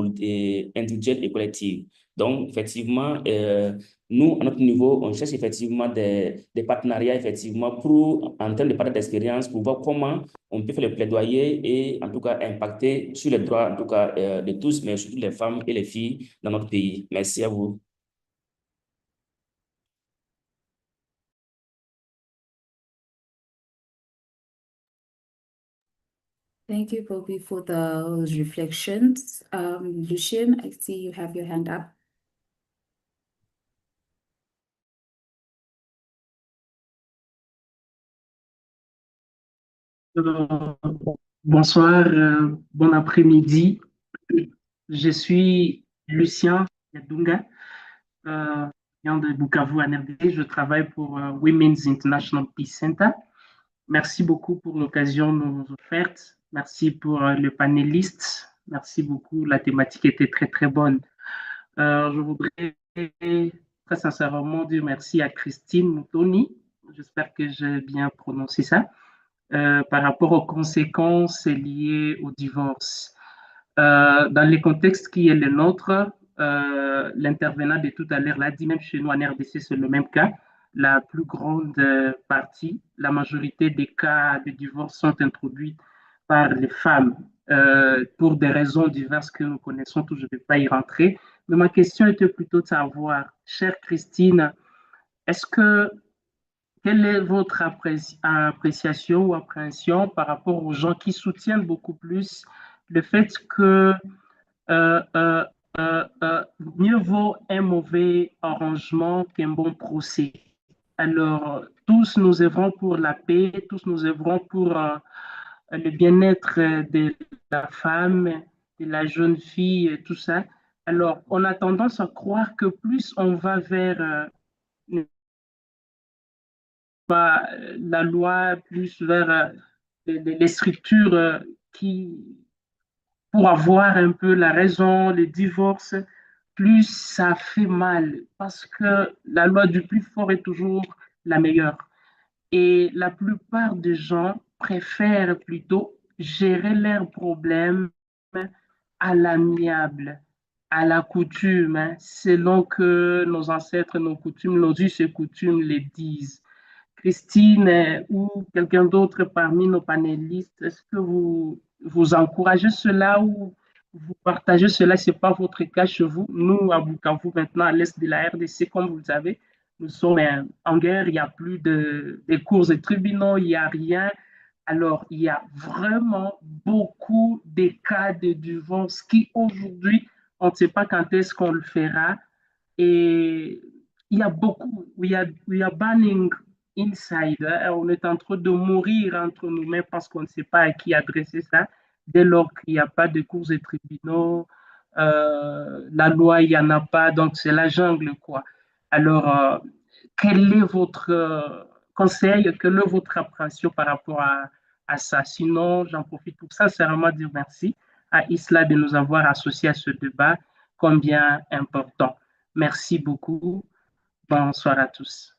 individuelle et collective. Donc effectivement, nous, à notre niveau, on cherche effectivement des partenariats effectivement pour, en termes de partage d'expérience, pour voir comment on peut faire le plaidoyer et en tout cas impacter sur les droits en tout cas de tous, mais surtout les femmes et les filles dans notre pays. Merci à vous. Thank you, Bobby, for those reflections. Lucien, I see you have your hand up. Bonsoir, bon après-midi. Je suis Lucien Yadunga, vient de Bukavu en RDC. Je travaille pour Women's International Peace Center. Merci beaucoup pour l'occasion nous offerte. Merci pour le panéliste. Merci beaucoup. La thématique était très, très bonne. Je voudrais très sincèrement dire merci à Christine Moutoni. J'espère que j'ai bien prononcé ça. Par rapport aux conséquences liées au divorce. Dans le contexte qui est le nôtre, l'intervenant de tout à l'heure l'a dit, même chez nous en RDC, c'est le même cas. La plus grande partie, la majorité des cas de divorce sont introduits par les femmes pour des raisons diverses que nous connaissons tous, je ne vais pas y rentrer. Mais ma question était plutôt de savoir, chère Christine, quelle est votre appréciation ou appréhension par rapport aux gens qui soutiennent beaucoup plus le fait que mieux vaut un mauvais arrangement qu'un bon procès? Alors, tous nous œuvrons pour la paix, tous nous œuvrons pour le bien-être de la femme, de la jeune fille, et tout ça. Alors, on a tendance à croire que plus on va vers la loi, plus vers les structures pour avoir un peu la raison, le divorce, plus ça fait mal parce que la loi du plus fort est toujours la meilleure. Et la plupart des gens préfèrent plutôt gérer leurs problèmes à l'amiable, à la coutume, hein, selon que nos ancêtres, nos coutumes, nos us et coutumes les disent. Christine ou quelqu'un d'autre parmi nos panélistes, est-ce que vous encouragez cela ou vous partagez cela? Ce n'est pas votre cas chez vous. Nous, à Bukavu, maintenant, à l'est de la RDC, comme vous le savez, nous sommes en guerre, il n'y a plus de cours et tribunaux, il n'y a rien. Alors, il y a vraiment beaucoup de cas de divorce qui, aujourd'hui, on ne sait pas quand est-ce qu'on le fera. Et il y a beaucoup, we are banning inside. Hein. On est en train de mourir entre nous-mêmes parce qu'on ne sait pas à qui adresser ça. Dès lors qu'il n'y a pas de cours et tribunaux, la loi, il n'y en a pas, donc c'est la jungle, quoi. Alors, quel est votre conseil, quelle est votre appréhension par rapport à ça. Sinon, j'en profite pour sincèrement dire merci à Isla de nous avoir associés à ce débat combien important. Merci beaucoup. Bonsoir à tous.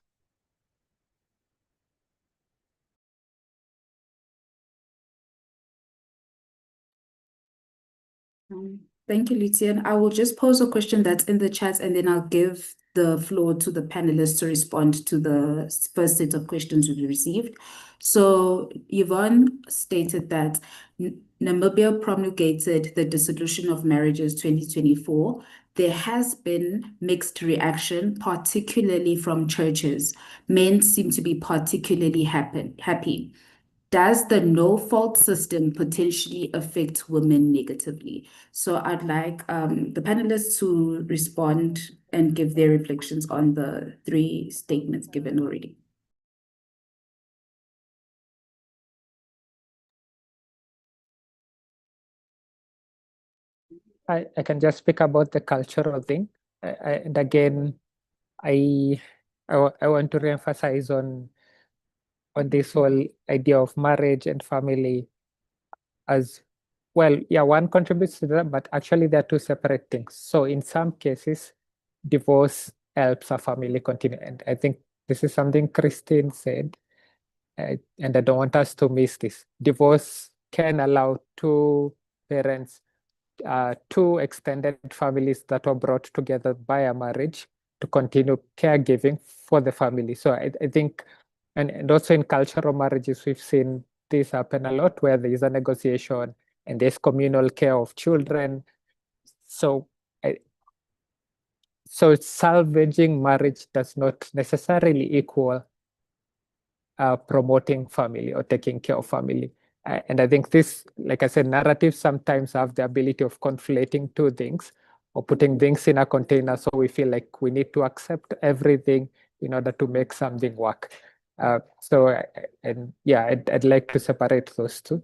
Thank you, Lucian. I will just pose a question that's in the chat and then I'll give the floor to the panelists to respond to the first set of questions we've received. So Yvonne stated that Namibia promulgated the Dissolution of Marriages 2024. There has been mixed reaction, particularly from churches. Men seem to be particularly happy. Does the no-fault system potentially affect women negatively? So I'd like the panelists to respond and give their reflections on the three statements given already. I can just speak about the cultural thing. And again, I want to reemphasize on this whole idea of marriage and family as well. Yeah, one contributes to that, but actually they're two separate things. So in some cases, divorce helps a family continue. And I think this is something Christine said, and I don't want us to miss this. Divorce can allow two parents, two extended families that were brought together by a marriage to continue caregiving for the family. So I think, and also in cultural marriages, we've seen this happen a lot where there is a negotiation and there's communal care of children. So salvaging marriage does not necessarily equal promoting family or taking care of family. And I think this, like I said, narratives sometimes have the ability of conflating two things or putting things in a container. So we feel like we need to accept everything in order to make something work. I'd like to separate those two.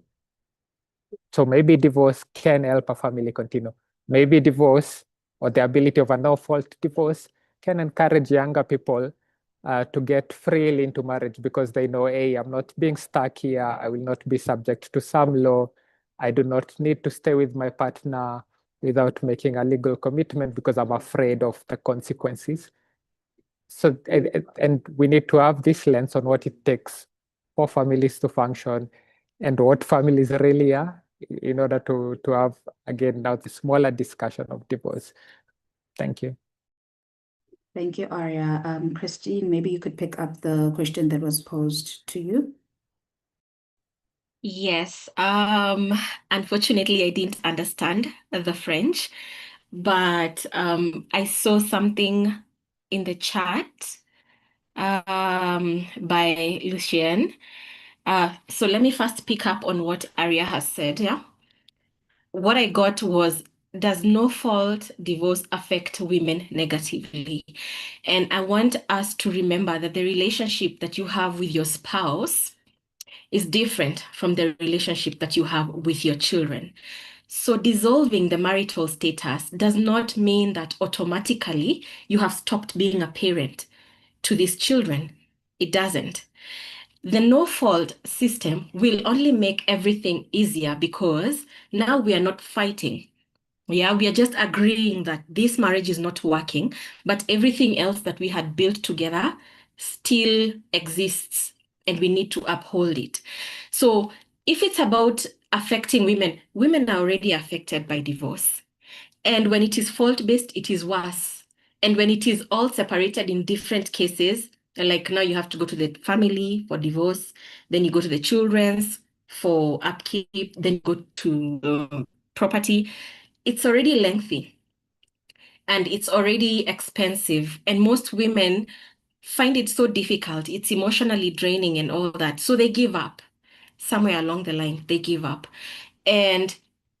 So maybe divorce can help a family continue. Maybe divorce or the ability of a no-fault divorce can encourage younger people to get freely into marriage because they know, hey, I'm not being stuck here. I will not be subject to some law. I do not need to stay with my partner without making a legal commitment because I'm afraid of the consequences. So, and we need to have this lens on what it takes for families to function and what families really are in order to have, again, now the smaller discussion of divorce. Thank you. Thank you, Arya. Christine, maybe you could pick up the question that was posed to you. Yes. Unfortunately, I didn't understand the French, but I saw something in the chat by Lucien. So let me first pick up on what Arya has said. Yeah. What I got was, does no-fault divorce affect women negatively? And I want us to remember that the relationship that you have with your spouse is different from the relationship that you have with your children. So dissolving the marital status does not mean that automatically you have stopped being a parent to these children. It doesn't. The no-fault system will only make everything easier because now we are not fighting. Yeah, we are just agreeing that this marriage is not working, but everything else that we had built together still exists and we need to uphold it. So if it's about affecting women, women are already affected by divorce. And when it is fault-based, it is worse. And when it is all separated in different cases, like now you have to go to the family for divorce, then you go to the children's for upkeep, then you go to property, it's already lengthy and it's already expensive. And most women find it so difficult. It's emotionally draining and all that. So they give up. Somewhere along the line, they give up. And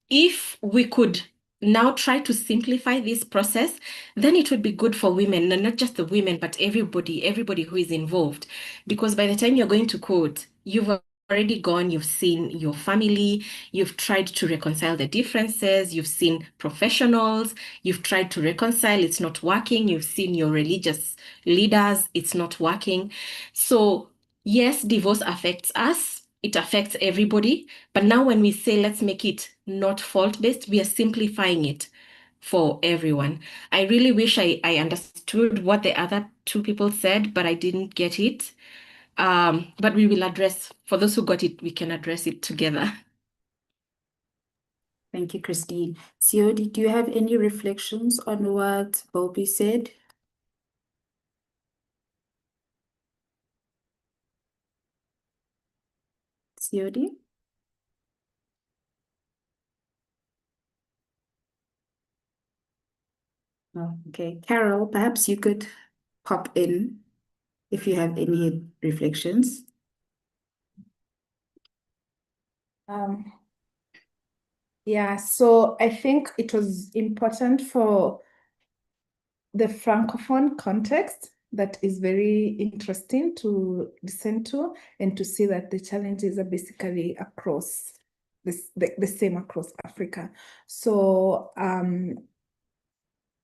if we could now try to simplify this process, then it would be good for women, and not just the women, but everybody who is involved. Because by the time you're going to court, you've already gone, you've seen your family, you've tried to reconcile the differences, you've seen professionals, you've tried to reconcile, it's not working, you've seen your religious leaders, it's not working. So yes, divorce affects us, it affects everybody. But now when we say, let's make it not fault-based, we are simplifying it for everyone. I really wish I understood what the other two people said, but I didn't get it. But we will address, for those who got it, we can address it together. Thank you, Christine. Siodi, do you have any reflections on what Bobby said? Siodi? Oh, okay. Carol, perhaps you could pop in if you have any reflections. Yeah, so I think it was important for the Francophone context that is very interesting to listen to and to see that the challenges are basically across the same across Africa. So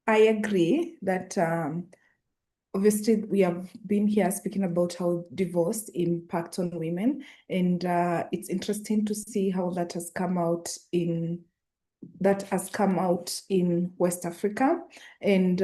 I agree that obviously we have been here speaking about how divorce impacts on women, and it's interesting to see how that has come out in West Africa. And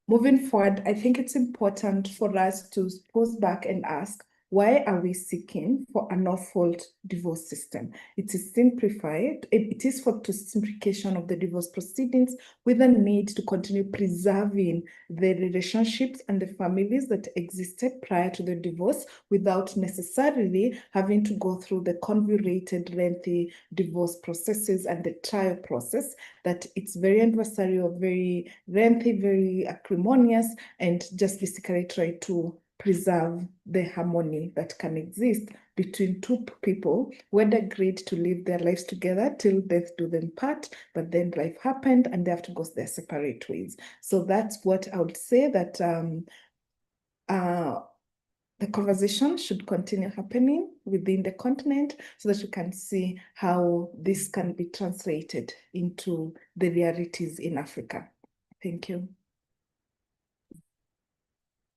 moving forward, I think it's important for us to pause back and ask, why are we seeking for a no-fault divorce system? It is simplified. It is for the simplification of the divorce proceedings with a need to continue preserving the relationships and the families that existed prior to the divorce without necessarily having to go through the convoluted, lengthy divorce processes and the trial process that it's very adversarial, very lengthy, very acrimonious, and just basically try to preserve the harmony that can exist between two people who had agreed to live their lives together till death do them part, but then life happened and they have to go their separate ways. So that's what I would say, that the conversation should continue happening within the continent so that we can see how this can be translated into the realities in Africa. Thank you.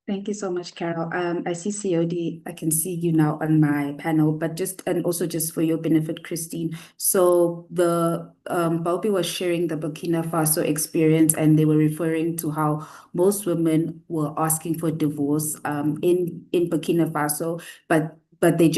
Thank you so much, Carol. I see COD, I can see you now on my panel, but also just for your benefit, Christine. So the Bobby was sharing the Burkina Faso experience, and they were referring to how most women were asking for divorce in Burkina Faso, but they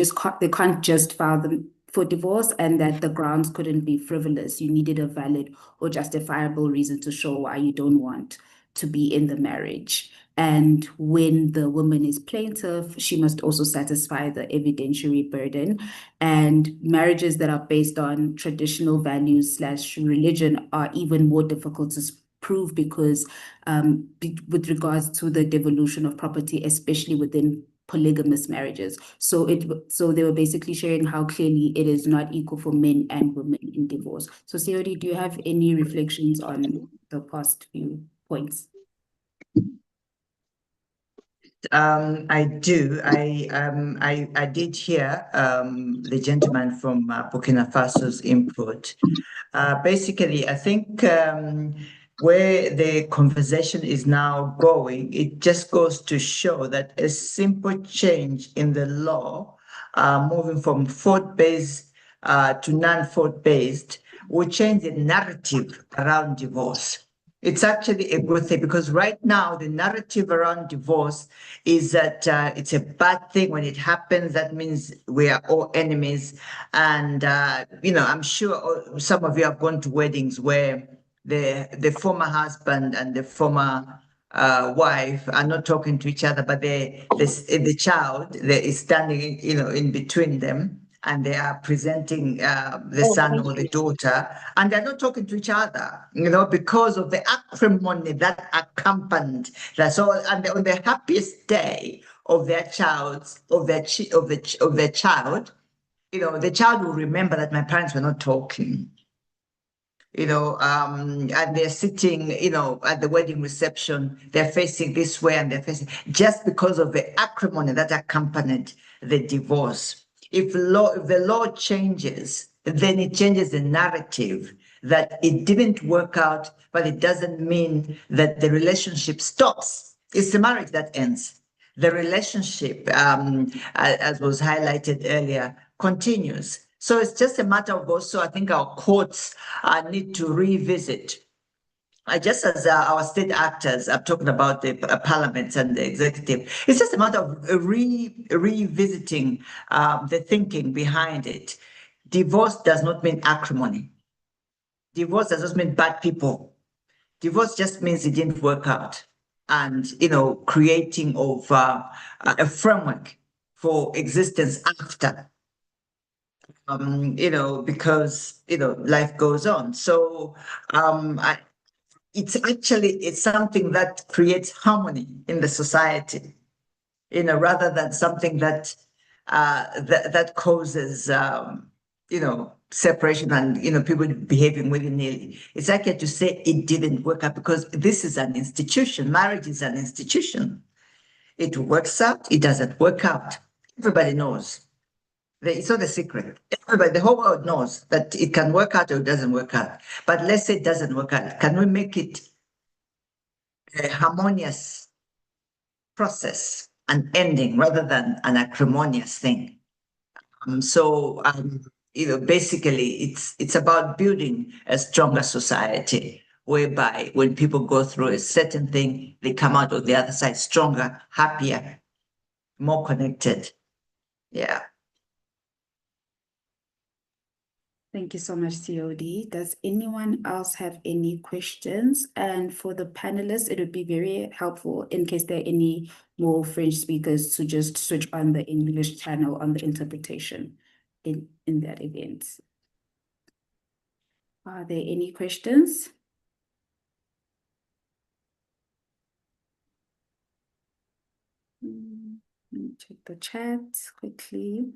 can't just file them for divorce, and that the grounds couldn't be frivolous. You needed a valid or justifiable reason to show why you don't want to be in the marriage. And when the woman is plaintiff, she must also satisfy the evidentiary burden. And marriages that are based on traditional values / religion are even more difficult to prove because with regards to the devolution of property, especially within polygamous marriages. So they were basically sharing how clearly it is not equal for men and women in divorce. So Siodi, do you have any reflections on the past few points? I do. I did hear the gentleman from Burkina Faso's input. Basically, I think where the conversation is now going, it just goes to show that a simple change in the law, moving from fault-based to non-fault-based, will change the narrative around divorce. It's actually a good thing because right now the narrative around divorce is that it's a bad thing when it happens. That means we are all enemies. And, I'm sure some of you have gone to weddings where the former husband and the former wife are not talking to each other, but the child is standing, in between them. And they are presenting the son or the daughter, and they're not talking to each other, because of the acrimony that accompanied that. So, and on the happiest day of their child, the child will remember that my parents were not talking. And they're sitting, at the wedding reception, they're facing this way and they're facing, just because of the acrimony that accompanied the divorce. If the law changes, then it changes the narrative that it didn't work out, but it doesn't mean that the relationship stops. It's the marriage that ends. the relationship, as was highlighted earlier, continues. So it's just a matter of also, I think our courts need to revisit. Just as our state actors, I'm talking about the parliaments and the executive, it's just a matter of revisiting the thinking behind it. Divorce does not mean acrimony. Divorce does not mean bad people. Divorce just means it didn't work out. And, creating of a framework for existence after, because, life goes on. So it's something that creates harmony in the society, rather than something that that causes separation and people behaving willy-nilly. It's accurate to say it didn't work out because this is an institution. Marriage is an institution. It works out, it doesn't work out. Everybody knows. It's not a secret. Everybody, the whole world knows that it can work out or it doesn't work out. But let's say it doesn't work out. Can we make it a harmonious process, an ending, rather than an acrimonious thing? Basically, it's about building a stronger society, whereby when people go through a certain thing, they come out of the other side stronger, happier, more connected. Yeah. Thank you so much, COD. Does anyone else have any questions? And for the panelists, it would be very helpful in case there are any more French speakers to just switch on the English channel on the interpretation in that event. Are there any questions? Let me check the chat quickly.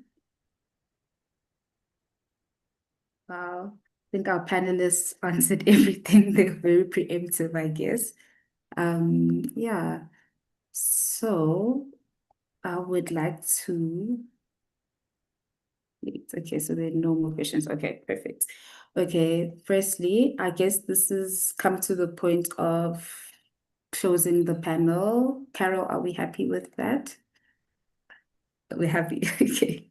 Wow, I think our panelists answered everything. They're very preemptive, I guess. Yeah. So I would like to wait. Okay, so there are no more questions. Okay, perfect. Okay, firstly, I guess this is come to the point of closing the panel. Carol, are we happy with that? We're happy. Okay.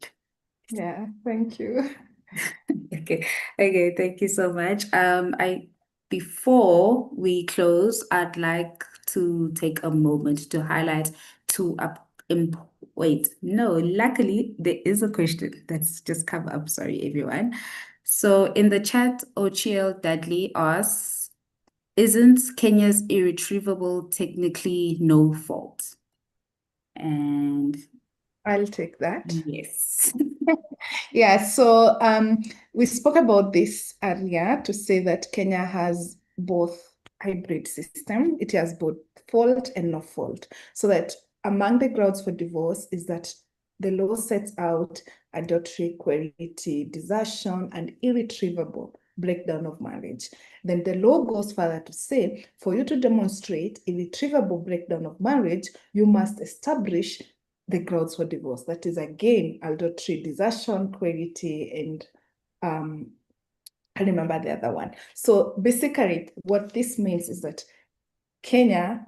Yeah, thank you. Okay, thank you so much. Before we close, I'd like to take a moment to highlight two luckily there is a question that's just come up. Sorry, everyone. So in the chat, Ochiel Dudley asks, isn't Kenya's irretrievable technically no fault? And I'll take that. yes. Yeah, so we spoke about this earlier to say that Kenya has both hybrid system. It has both fault and no fault. So that among the grounds for divorce is that the law sets out adultery, querulity, desertion, and irretrievable breakdown of marriage. Then the law goes further to say, for you to demonstrate irretrievable breakdown of marriage, you must establish the grounds for divorce. That is, again, adultery, desertion, querulity, and I remember the other one. So basically, what this means is that Kenya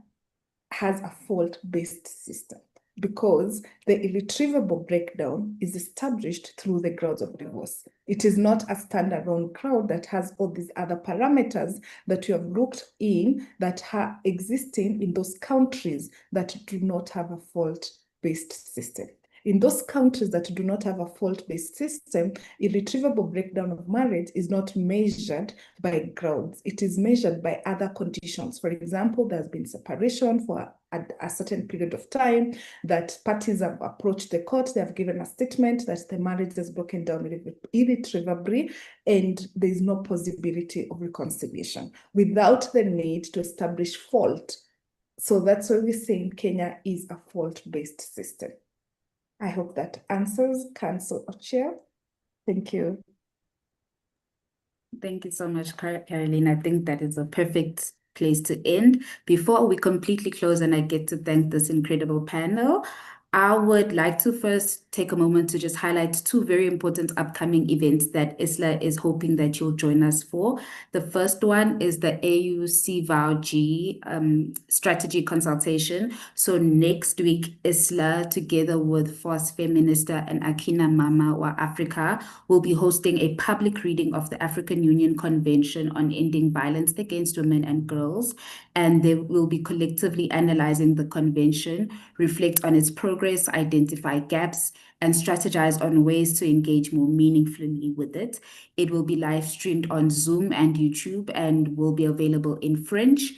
has a fault-based system because the irretrievable breakdown is established through the grounds of divorce. It is not a standalone ground that has all these other parameters that you have looked in that are existing in those countries that do not have a fault-based system. In those countries that do not have a fault-based system, irretrievable breakdown of marriage is not measured by grounds. It is measured by other conditions. For example, there's been separation for a certain period of time, that parties have approached the court, they have given a statement that the marriage is broken down irretrievably, and there is no possibility of reconciliation without the need to establish fault. So that's why we're saying Kenya is a fault-based system. I hope that answers Council Ochiel. Thank you. Thank you so much, Caroline. I think that is a perfect place to end. Before we completely close and I get to thank this incredible panel, I would like to first take a moment to just highlight two very important upcoming events that ISLA is hoping that you'll join us for. The first one is the AU CVAL-G strategy consultation. So next week, ISLA, together with FOSFE Minister and Akina Mama wa Africa, will be hosting a public reading of the African Union Convention on Ending Violence Against Women and Girls. And they will be collectively analyzing the convention, reflect on its progress, identify gaps, and strategize on ways to engage more meaningfully with it. It will be live streamed on Zoom and YouTube and will be available in French,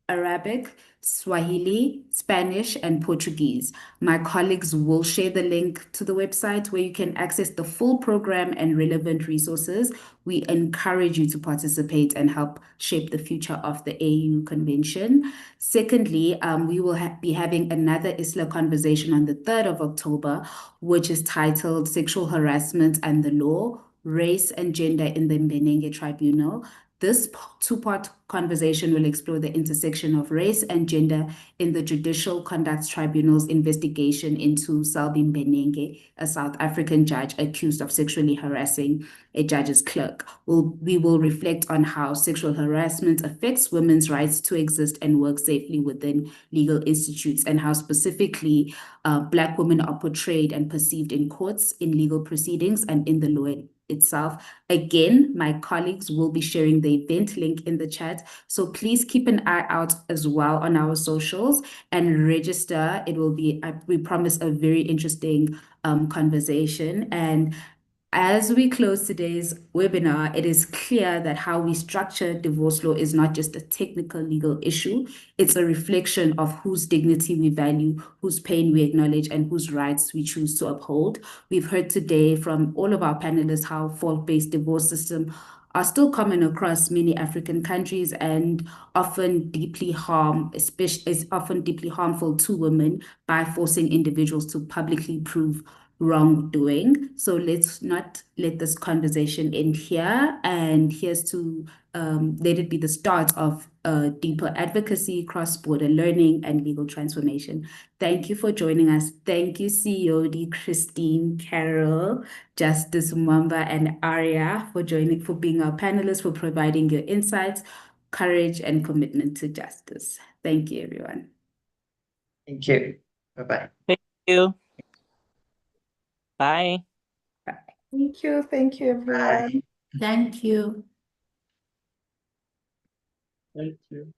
Arabic, Swahili, Spanish, and Portuguese. My colleagues will share the link to the website where you can access the full program and relevant resources. We encourage you to participate and help shape the future of the AU Convention. Secondly, we will be having another ISLA conversation on the 3rd of October, which is titled Sexual Harassment and the Law, Race and Gender in the Mbenenge Tribunal. This two-part conversation will explore the intersection of race and gender in the Judicial Conduct Tribunal's investigation into Selby Mbenenge, a South African judge accused of sexually harassing a judge's clerk. We will reflect on how sexual harassment affects women's rights to exist and work safely within legal institutes, and how specifically Black women are portrayed and perceived in courts, in legal proceedings, and in the law itself. Again, my colleagues will be sharing the event link in the chat, so please keep an eye out as well on our socials and register. It will be, we promise, a very interesting conversation. And as we close today's webinar, it is clear that how we structure divorce law is not just a technical legal issue. It's a reflection of whose dignity we value, whose pain we acknowledge, and whose rights we choose to uphold. We've heard today from all of our panelists how fault-based divorce systems are still common across many African countries and often deeply harmful to women by forcing individuals to publicly prove wrongdoing. So let's not let this conversation end here, and here's to let it be the start of deeper advocacy, cross-border learning, and legal transformation. Thank you for joining us. Thank you, CEOD, Christine, Carol, Justice Mwamba, and Aria for being our panelists, for providing your insights, courage, and commitment to justice. Thank you, everyone. Thank you. Bye-bye. Thank you. Bye. Thank you. Thank you, everyone. Bye. Thank you. Thank you.